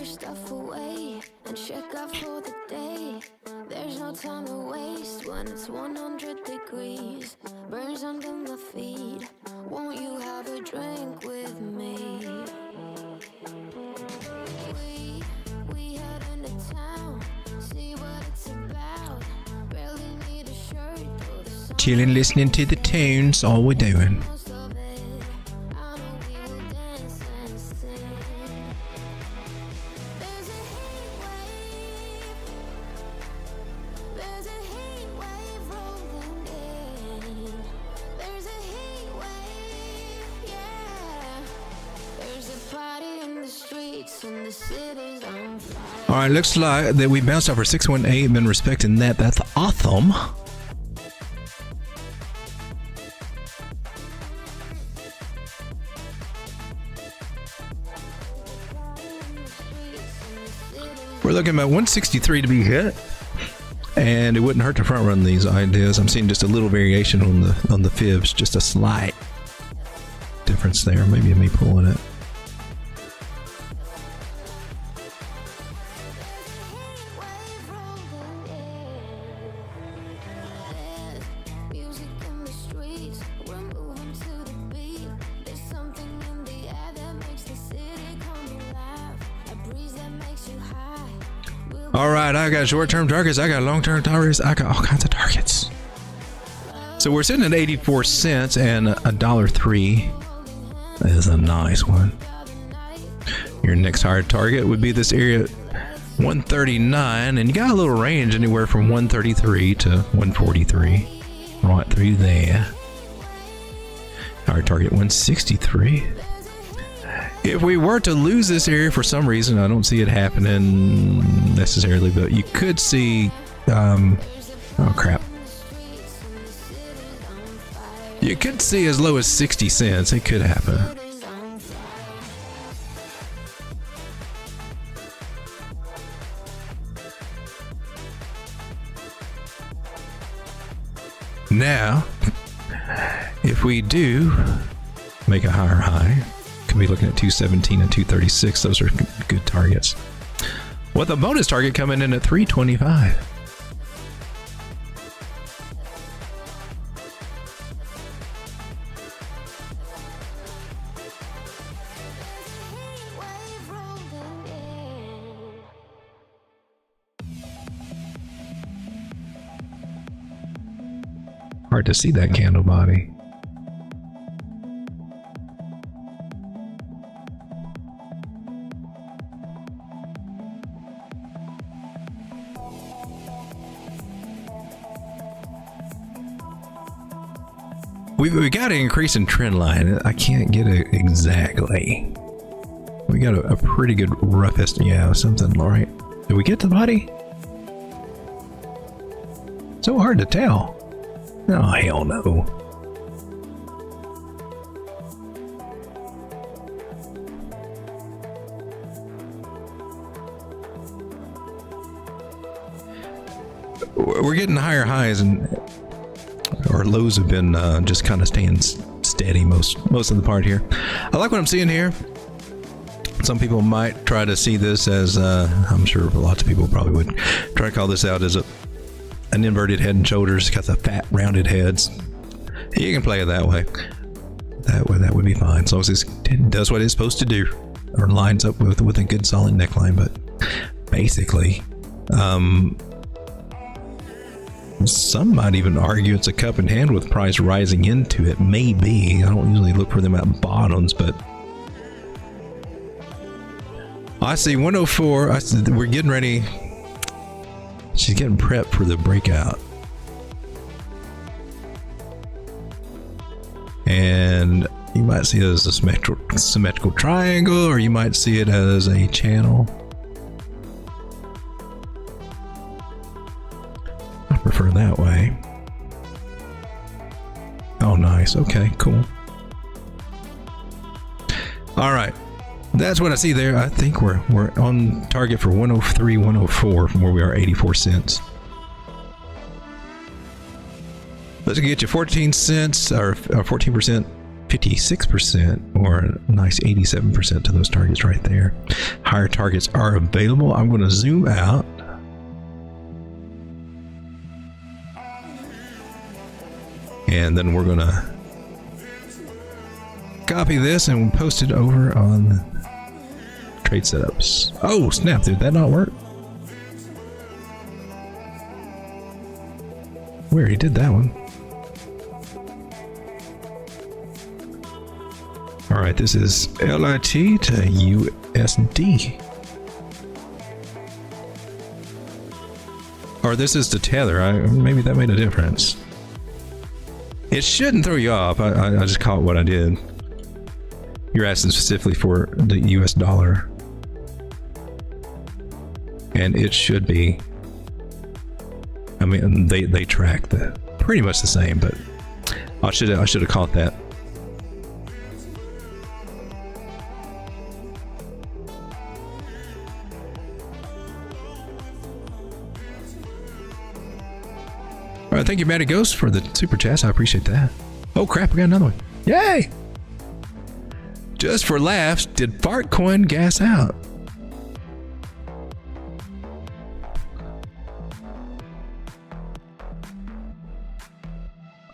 Stuff away and check out for the day. There's no time to waste when it's 100 degrees. Burns under my feet. Won't you have a drink with me? We head into town, see what it's about. Barely need a shirt. Chilling, listening to the tunes, all we're doing. Alright, looks like that we bounced off our 618, been respecting that. That's awesome. We're looking at 163 to be hit. And it wouldn't hurt to front run these ideas. I'm seeing just a little variation on the fibs, just a slight difference there. Maybe me pulling it. Alright, I got short-term targets, I got long-term targets, I got all kinds of targets. So we're sitting at 84 cents and $1.03. That is a nice one. Your next hard target would be this area 139, and you got a little range anywhere from 133 to 143. Right through there. Hard target 163. If we were to lose this area for some reason, I don't see it happening necessarily, but you could see, oh crap. You could see as low as 60 cents. It could happen. Now, if we do make a higher high, could be looking at 217 and 236. Those are good targets. With a bonus target coming in at 325. Hard to see that candle body. We got an increase in trend line. I can't get it exactly. We got a pretty good rough estimate. Yeah, something all right. Did we get the body? So hard to tell. Oh, hell no. We're getting higher highs, and our lows have been just kind of staying steady most of the part here. I like what I'm seeing here. Some people might try to see this as, I'm sure lots of people probably would try to call this out as an inverted head and shoulders. Got the fat rounded heads. You can play it that way. That would be fine, as long as it does what it's supposed to do, or lines up with a good solid neckline. But basically, some might even argue it's a cup in hand with price rising into it. Maybe. I don't usually look for them at bottoms, but I see 104. We're getting ready. She's getting prepped for the breakout. And you might see it as a symmetrical triangle, or you might see it as a channel. I prefer that way. Oh, nice. Okay, cool. All right. That's what I see there. I think we're on target for 103, 104 from where we are, 84 cents. Let's get you 14 cents or 14%, 56%, or a nice 87% to those targets right there. Higher targets are available. I'm going to zoom out. And then we're going to copy this and we'll post it over on trade setups. Oh, snap. Did that not work? We already did that one. All right, this is LIT to USD. Or this is the tether. Maybe that made a difference. It shouldn't throw you off. I just caught what I did. You're asking specifically for the US dollar. And it should be. I mean, they track the pretty much the same, but I should have caught that. All right, thank you, Matty Ghost, for the super chats. I appreciate that. Oh crap, we got another one. Yay! Just for laughs, did FartCoin gas out?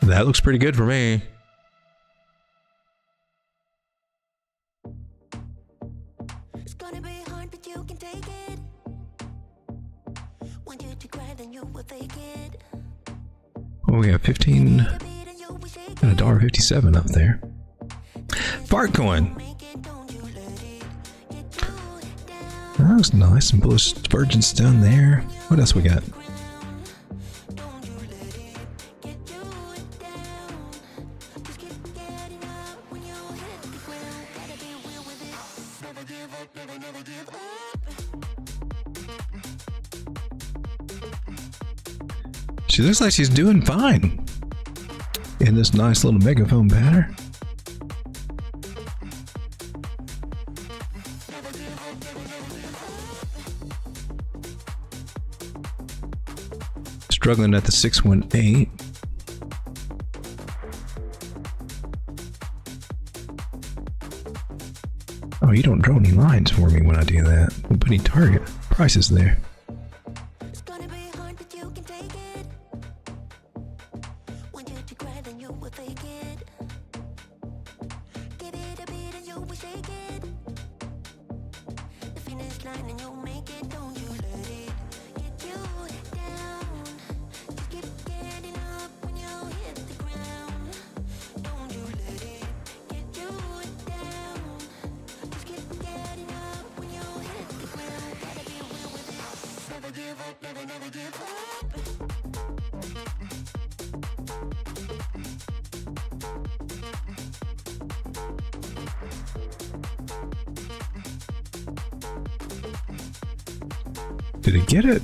That looks pretty good for me. It's gonna be hard, but you can take it. Want you to cry, then you will fake it. Oh, we got 15 and $1.57 up there. FartCoin. That was nice. Some bullish divergence down there. What else we got? She looks like she's doing fine. in this nice little megaphone pattern. Struggling at the 618. Oh, you don't draw any lines for me when I do that. I'm putting target prices there. It's gonna be hard, but you can take it. When you're too cry, then you will fake it. Give it a beat and you will shake it. The finish line and you'll make it. Don't you let it get you down. Just keep getting up when you hit the ground. Don't you let it get you down. Just keep getting up when you hit the ground. Gotta be real with it. Never give up, never, never give up. Did he get it?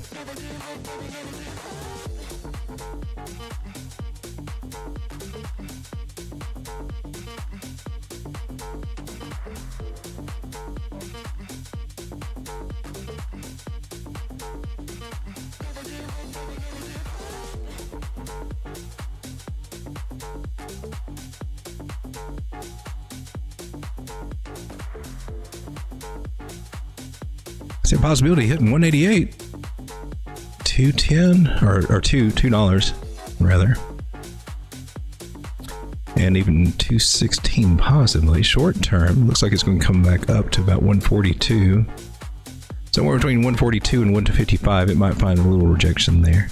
Is there a possibility of hitting 188? 210 or $2 rather. And even 216 possibly. Short term, looks like it's going to come back up to about 142. Somewhere between 142 and 155, it might find a little rejection there.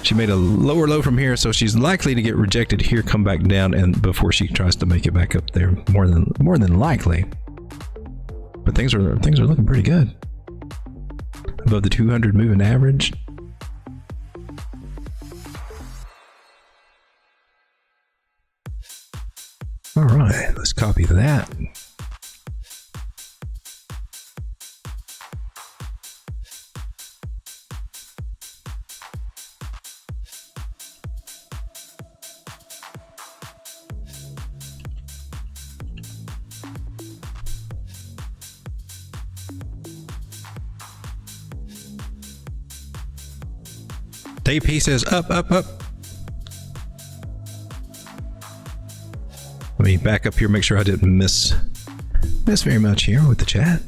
She made a lower low from here, so she's likely to get rejected here, come back down, and before she tries to make it back up there, more than likely. But things are looking pretty good. Above the 200 moving average. All right, let's copy that. Day P says up, up, up. Let me back up here, make sure I didn't miss very much here with the chat.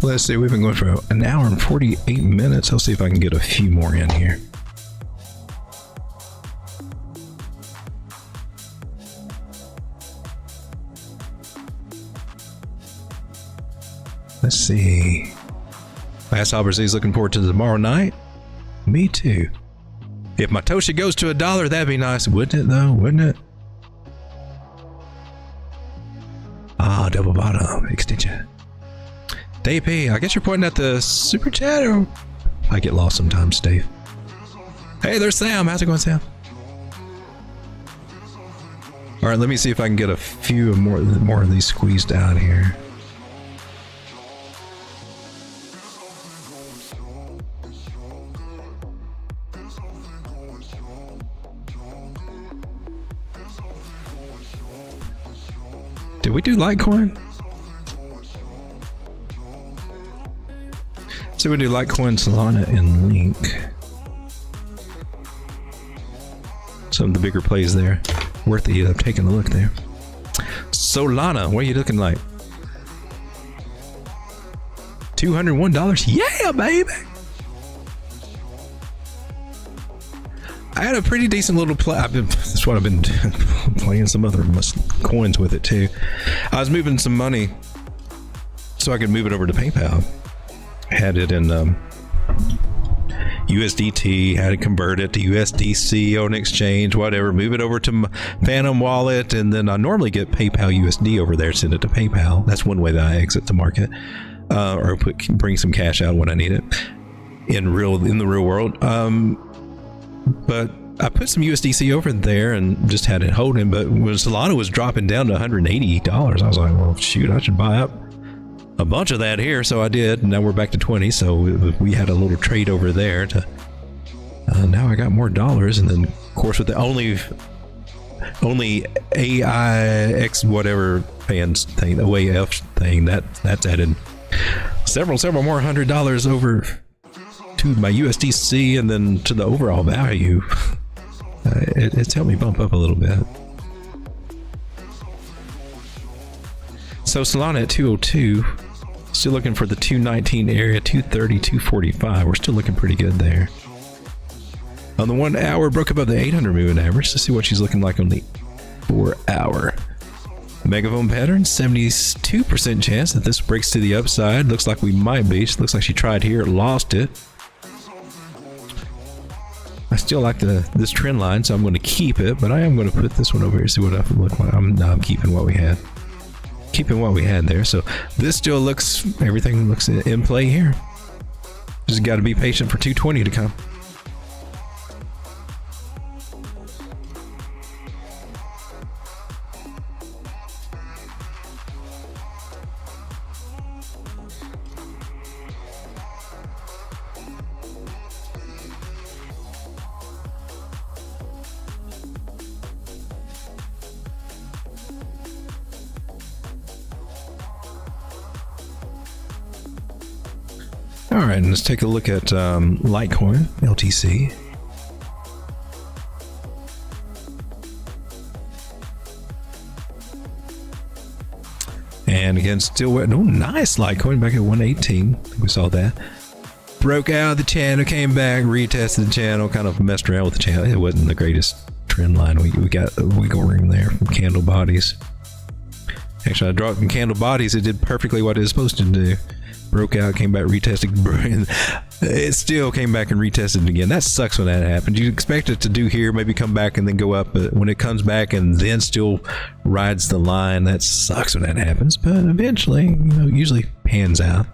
Let's see, we've been going for an hour and 48 minutes. I'll see if I can get a few more in here. Let's see. Last Albert's looking forward to tomorrow night. Me too. If my Toshi goes to $1, that'd be nice, wouldn't it though? Wouldn't it? Ah, double bottom extension. Dave P, I guess you're pointing at the super chat, or I get lost sometimes, Dave. Hey, there's Sam. How's it going, Sam? All right, let me see if I can get a few more of these squeezed out here. Did we do Litecoin? So we do Litecoin, Solana, and Link. Some of the bigger plays there. Worth the taking a look there. Solana, what are you looking like? $201. Yeah, baby. I had a pretty decent little play. That's what I've been playing some other coins with it too. I was moving some money so I could move it over to PayPal. Had it in USDT, had to convert it to USDC on exchange, whatever, move it over to Phantom Wallet, and then I normally get PayPal USD over there, send it to PayPal. That's one way that I exit the market, or bring some cash out when I need it in the real world. But I put some USDC over there and just had it holding. But when Solana was dropping down to $180, I was like, well, shoot, I should buy up a bunch of that here, so I did. Now we're back to 20, so we had a little trade over there to now I got more dollars. And then of course with the only AIX whatever fans thing, OAF thing, that's added several more $100 over to my USDC, and then to the overall value. It's helped me bump up a little bit. So Solana at 202, still looking for the 219 area, 230, 245. We're still looking pretty good there. On the 1 hour, broke above the 800 moving average. Let's see what she's looking like on the 4 hour. Megaphone pattern, 72% chance that this breaks to the upside. Looks like we might be. She looks like she tried here, lost it. I still like this trend line, so I'm going to keep it, but I am going to put this one over here, see what it looks like. I'm keeping what we had. Keeping what we had there. So this still looks, everything looks in play here. Just got to be patient for 220 to come. All right, and let's take a look at Litecoin, LTC. And again, still wet. Oh, nice Litecoin back at 118. I think we saw that. Broke out of the channel, came back, retested the channel, kind of messed around with the channel. It wasn't the greatest trend line. We got a wiggle room there from candle bodies. Actually, I dropped from candle bodies. It did perfectly what it was supposed to do. Broke out, came back, retested. It still came back and retested again. That sucks when that happens. You expect it to do here, maybe come back and then go up, but when it comes back and then still rides the line, that sucks when that happens. But eventually, usually pans out.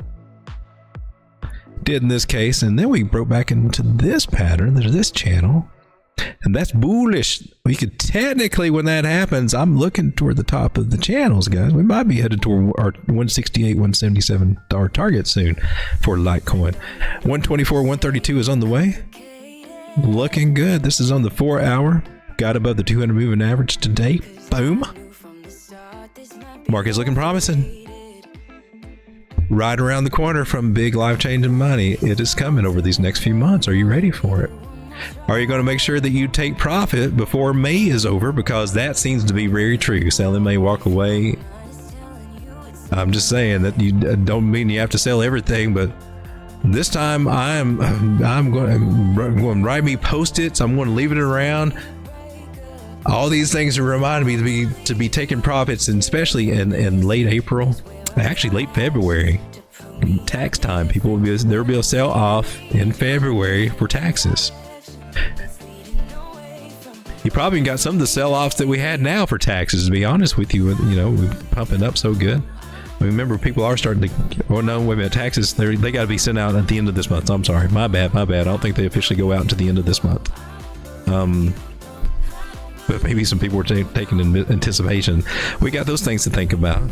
Did in this case, and then we broke back into this pattern. There's this channel, and that's bullish. We could technically, when that happens, I'm looking toward the top of the channels, guys. We might be headed toward our 168, 177 target soon for Litecoin. 124, 132 is on the way. Looking good. This is on the 4 hour. Got above the 200 moving average today. Boom. Market's looking promising. Right around the corner from big life-changing money. It is coming over these next few months. Are you ready for it? Are you going to make sure that you take profit before May is over? Because that seems to be very true. Sell in May, walk away. I'm just saying that you don't mean you have to sell everything, but this time I'm going to write me post-its. I'm going to leave it around. All these things are reminding me to be taking profits, and especially in late April, actually late February. Tax time, there will be a sell off in February for taxes. You probably got some of the sell-offs that we had now for taxes, to be honest with you. We're pumping up so good. Remember, people are starting to, oh no, wait a minute, taxes, they got to be sent out at the end of this month. I'm sorry, my bad. I don't think they officially go out until the end of this month. But maybe some people were taking in anticipation. We got those things to think about.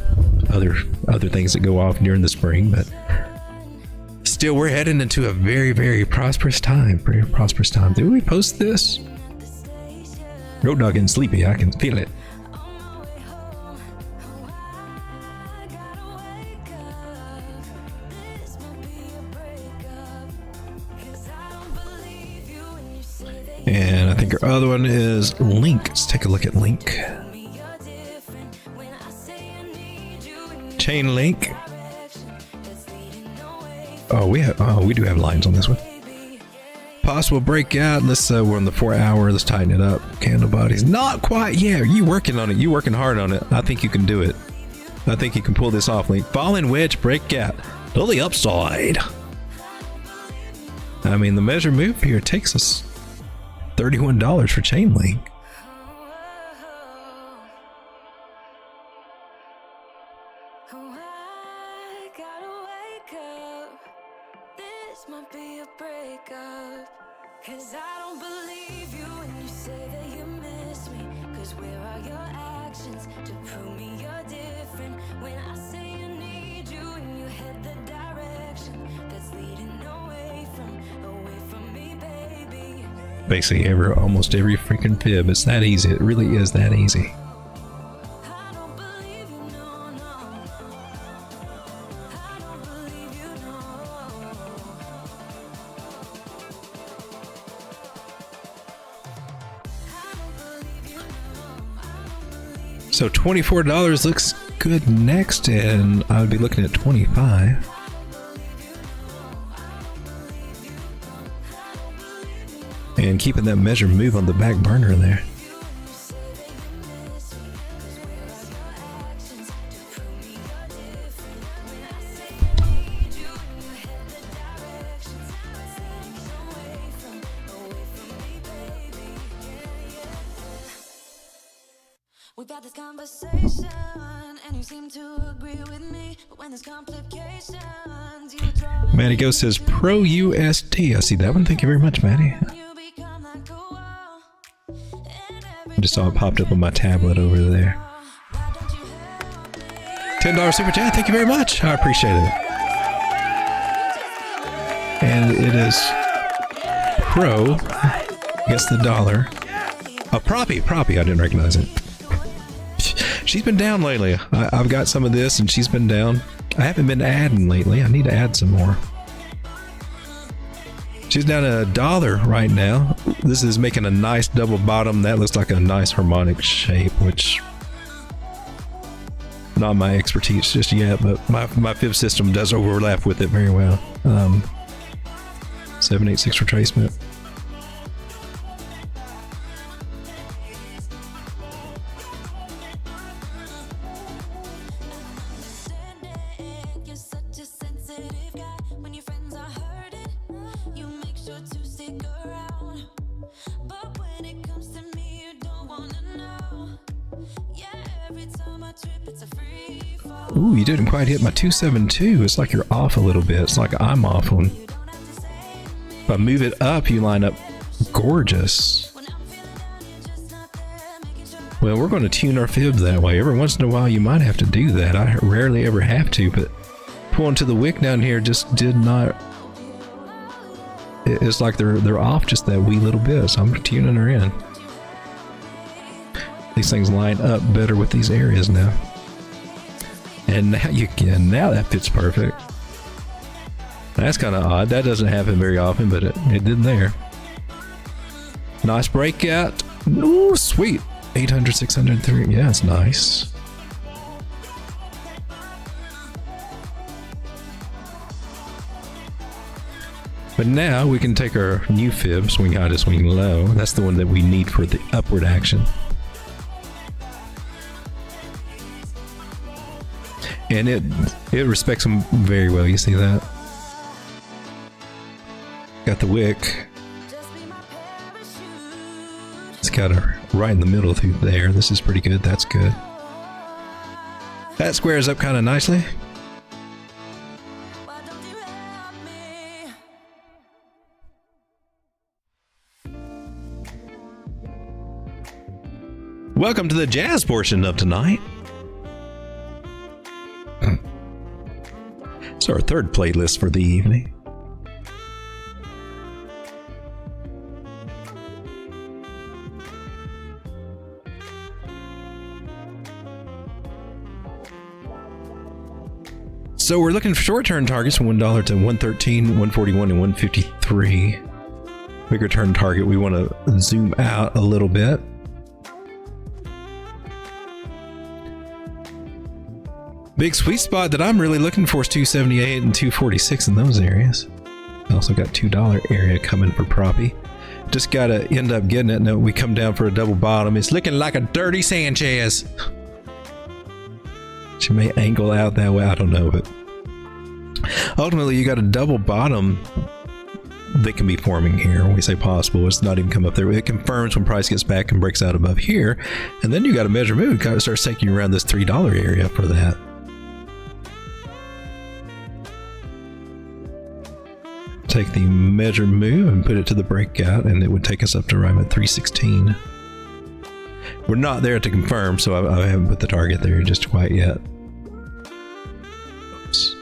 Other things that go off during the spring, but still, we're heading into a very, very prosperous time. Very prosperous time. Did we post this? Road dog getting sleepy. I can feel it. And I think our other one is Link. Let's take a look at Link. Chain Link. Oh, we do have lines on this one. Possible breakout. Let's we're on the 4 hour. Let's tighten it up. Candle bodies. Not quite. Yeah, you working on it. You working hard on it. I think you can do it. I think you can pull this off, Link. Falling wedge breakout. To the upside. I mean, the measure move here takes us $31 for Chain Link. Cause I don't believe you when you say that you miss me. Cause where are your actions to prove me you're different? When I say I need you Basically, almost every freaking fib. It's that easy. It really is that easy. So $24 looks good next, and I would be looking at 25. And keeping that measure move on the back burner there. We've had this conversation and you seem to agree with me, but when there's complications you throw Maddie Go says Pro USD. I see that one. Thank you very much, Maddie. I just saw it popped up on my tablet over there. $10 super chat. Thank you very much. I appreciate it. And it is Pro. Guess the dollar. Oh, Proppy. I didn't recognize it. She's been down lately. I've got some of this and she's been down. I haven't been adding lately. I need to add some more. She's down $1 right now. This is making a nice double bottom. That looks like a nice harmonic shape, which not my expertise just yet, but my fib system does overlap with it very well. 786 retracement. Ooh, you didn't quite hit my 272. It's like you're off a little bit. It's like I'm off one. If I move it up, you line up gorgeous. Well, we're going to tune our fibs that way. Every once in a while, you might have to do that. I rarely ever have to, but pulling to the wick down here just did not. It's like they're off just that wee little bit, so I'm tuning her in. These things line up better with these areas now. And now you can, now that fits perfect. That's kind of odd. That doesn't happen very often, but it did there. Nice breakout. Ooh, sweet. 800, 603. Yeah, it's nice. But now we can take our new fib, swing high to swing low. That's the one that we need for the upward action. And it respects them very well. You see that? Got the wick. It's got her right in the middle through there. This is pretty good. That's good. That squares up kind of nicely. Welcome to the jazz portion of tonight. It's our third playlist for the evening. So we're looking for short-term targets from $1 to 113, 141, and 153. Bigger term target, we want to zoom out a little bit. Big sweet spot that I'm really looking for is 278 and 246 in those areas. I also got $2 area coming for Proppy. Just gotta end up getting it. No, we come down for a double bottom. It's looking like a dirty Sanchez. She may angle out that way. I don't know, but ultimately you got a double bottom that can be forming here. When we say possible, it's not even come up there. It confirms when price gets back and breaks out above here, and then you got to measure move. Kind of starts taking you around this $3 area for that. Take the measure move and put it to the breakout, and it would take us up to around at 316. We're not there to confirm, so I haven't put the target there just quite yet. Oops.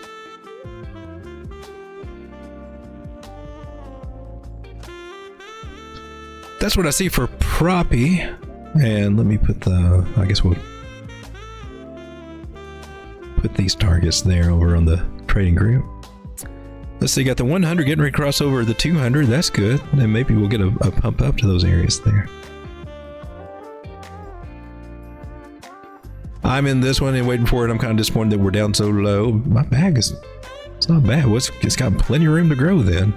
that's what I see for Proppy. And let me put the, I guess we'll put these targets there over on the trading group. Let's see, got the 100 getting ready to cross over the 200. That's good. And maybe we'll get a pump up to those areas there. I'm in this one and waiting for it. I'm kind of disappointed that we're down so low. My bag is, it's not bad. It's got plenty of room to grow then.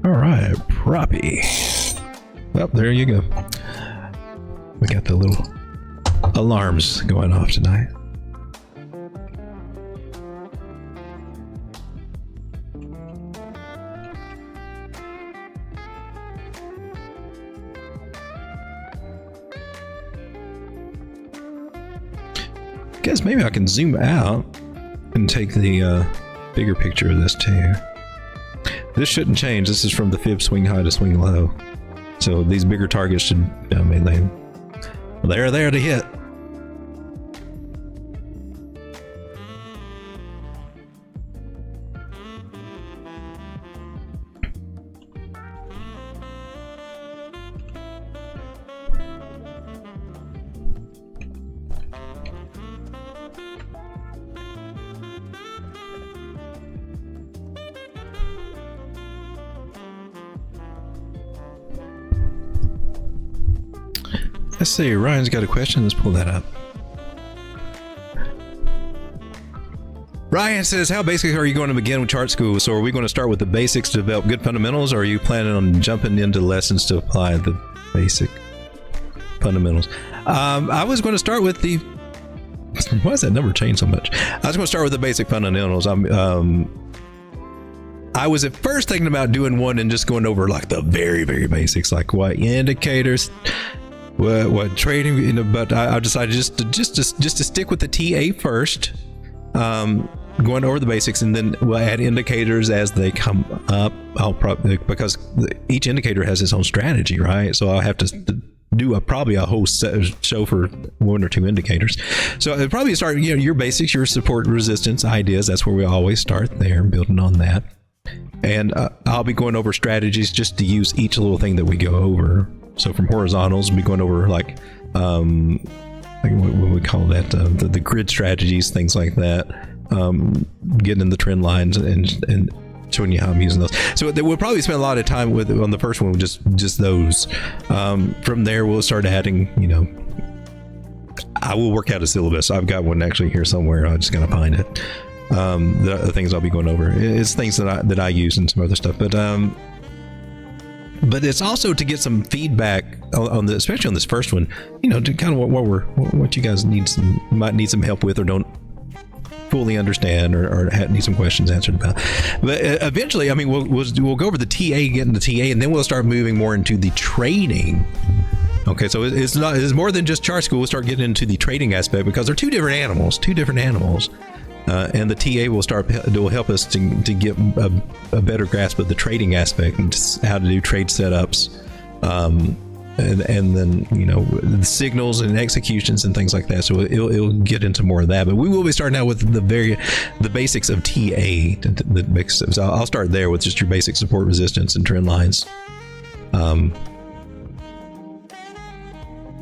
All right, Proppy. Well, there you go. We got the little alarms going off tonight. Guess maybe I can zoom out and take the bigger picture of this too. This shouldn't change. This is from the fib swing high to swing low. So these bigger targets should, I mean, they're there to hit. Let's see, Ryan's got a question. Let's pull that up. Ryan says, how basic are you going to begin with chart school? So are we going to start with the basics to develop good fundamentals, or are you planning on jumping into lessons to apply the basic fundamentals? I was going to start with the... Why does that number change so much? I was going to start with the basic fundamentals. I was at first thinking about doing one and just going over like the very, very basics, like what indicators... What trading, you know, but I decided just to stick with the TA first, going over the basics, and then we'll add indicators as they come up. I'll probably, because each indicator has its own strategy, right? So I'll have to do probably a whole show for one or two indicators. So I'll probably start, you know, your basics, your support, resistance ideas. That's where we always start there, building on that. And I'll be going over strategies just to use each little thing that we go over. So from horizontals, we'll be going over like what we call that, the grid strategies, things like that. Getting in the trend lines and showing you how I'm using those. So we'll probably spend a lot of time on the first one, just those. From there, we'll start adding, you know, I will work out a syllabus. I've got one actually here somewhere. I just gotta find it. The things I'll be going over. It's things that I use and some other stuff, but it's also to get some feedback on the, especially on this first one, you know, to kind of what you guys might need some help with, or don't fully understand, or need some questions answered about. But eventually, I mean, we'll go over the TA, get into TA, and then we'll start moving more into the trading. Okay, so it's more than just chart school. We'll start getting into the trading aspect, because they're two different animals. And the TA will help us to get a better grasp of the trading aspect and just how to do trade setups, and then, you know, the signals and executions and things like that. So it'll get into more of that. But we will be starting out with the basics of TA. So I'll start there with just your basic support, resistance, and trend lines.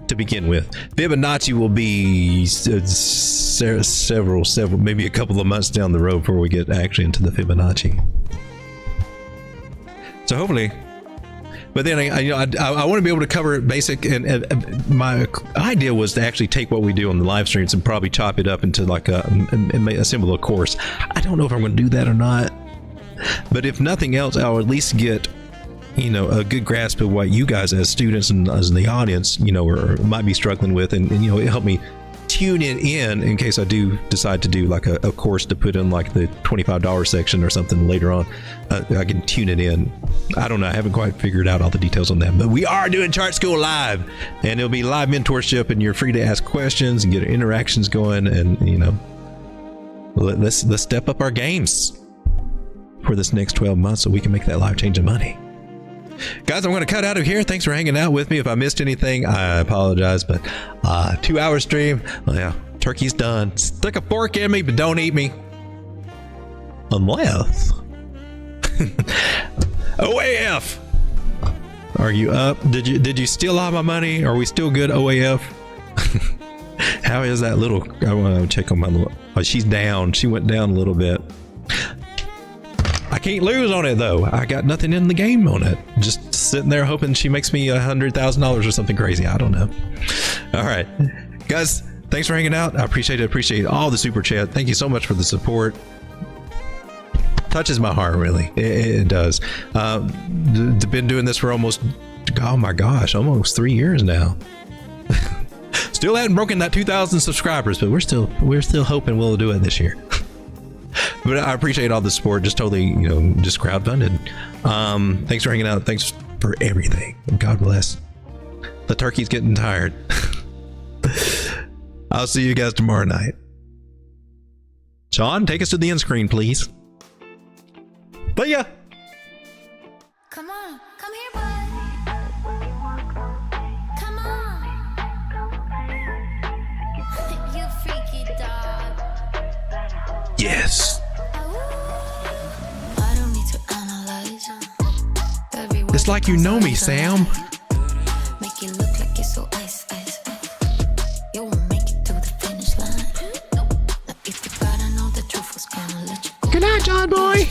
To begin with, Fibonacci will be several, maybe a couple of months down the road before we get actually into the Fibonacci. So hopefully, but then I want to be able to cover basic, and my idea was to actually take what we do on the live streams and probably chop it up into like and assemble a course. I don't know if I'm going to do that or not, but if nothing else, I'll at least get, you know, a good grasp of what you guys as students and as the audience, you know, or might be struggling with, and you know, it helped me tune it in case I do decide to do like a course to put in like the $25 section or something later on. I can tune it in. I don't know, I haven't quite figured out all the details on that, but we are doing Chart School live, and it'll be live mentorship, and you're free to ask questions and get interactions going, and you know, let's step up our games for this next 12 months so we can make that life-changing money. Guys, I'm going to cut out of here. Thanks for hanging out with me. If I missed anything, I apologize, but 2-hour stream. Well, yeah, turkey's done. Stick a fork in me, but don't eat me. Unless OAF, are you up? Did you steal all my money? Are we still good, OAF? How is that little? I want to check on my little. Oh, she's down. She went down a little bit. I can't lose on it though. I got nothing in the game on it. Just sitting there hoping she makes me $100,000 or something crazy. I don't know. All right, guys. Thanks for hanging out. I appreciate it. Appreciate all the super chat. Thank you so much for the support. Touches my heart, really. It does. Been doing this for almost, oh my gosh, almost 3 years now. Still haven't broken that 2,000 subscribers, but we're still hoping we'll do it this year. But I appreciate all the support. Just totally, just crowdfunded. Thanks for hanging out. Thanks for everything. God bless. The turkey's getting tired. I'll see you guys tomorrow night. Sean, take us to the end screen, please. But yeah. Come on, come here, boy. Come on. You freaky dog. Yes. I don't need to analyze. It's like you know me, Sam. Make it look like you're so ice, ice, ice. You won't make it to the finish line. Nope. If you gotta know the truth, was gonna let you go. Good night, John boy.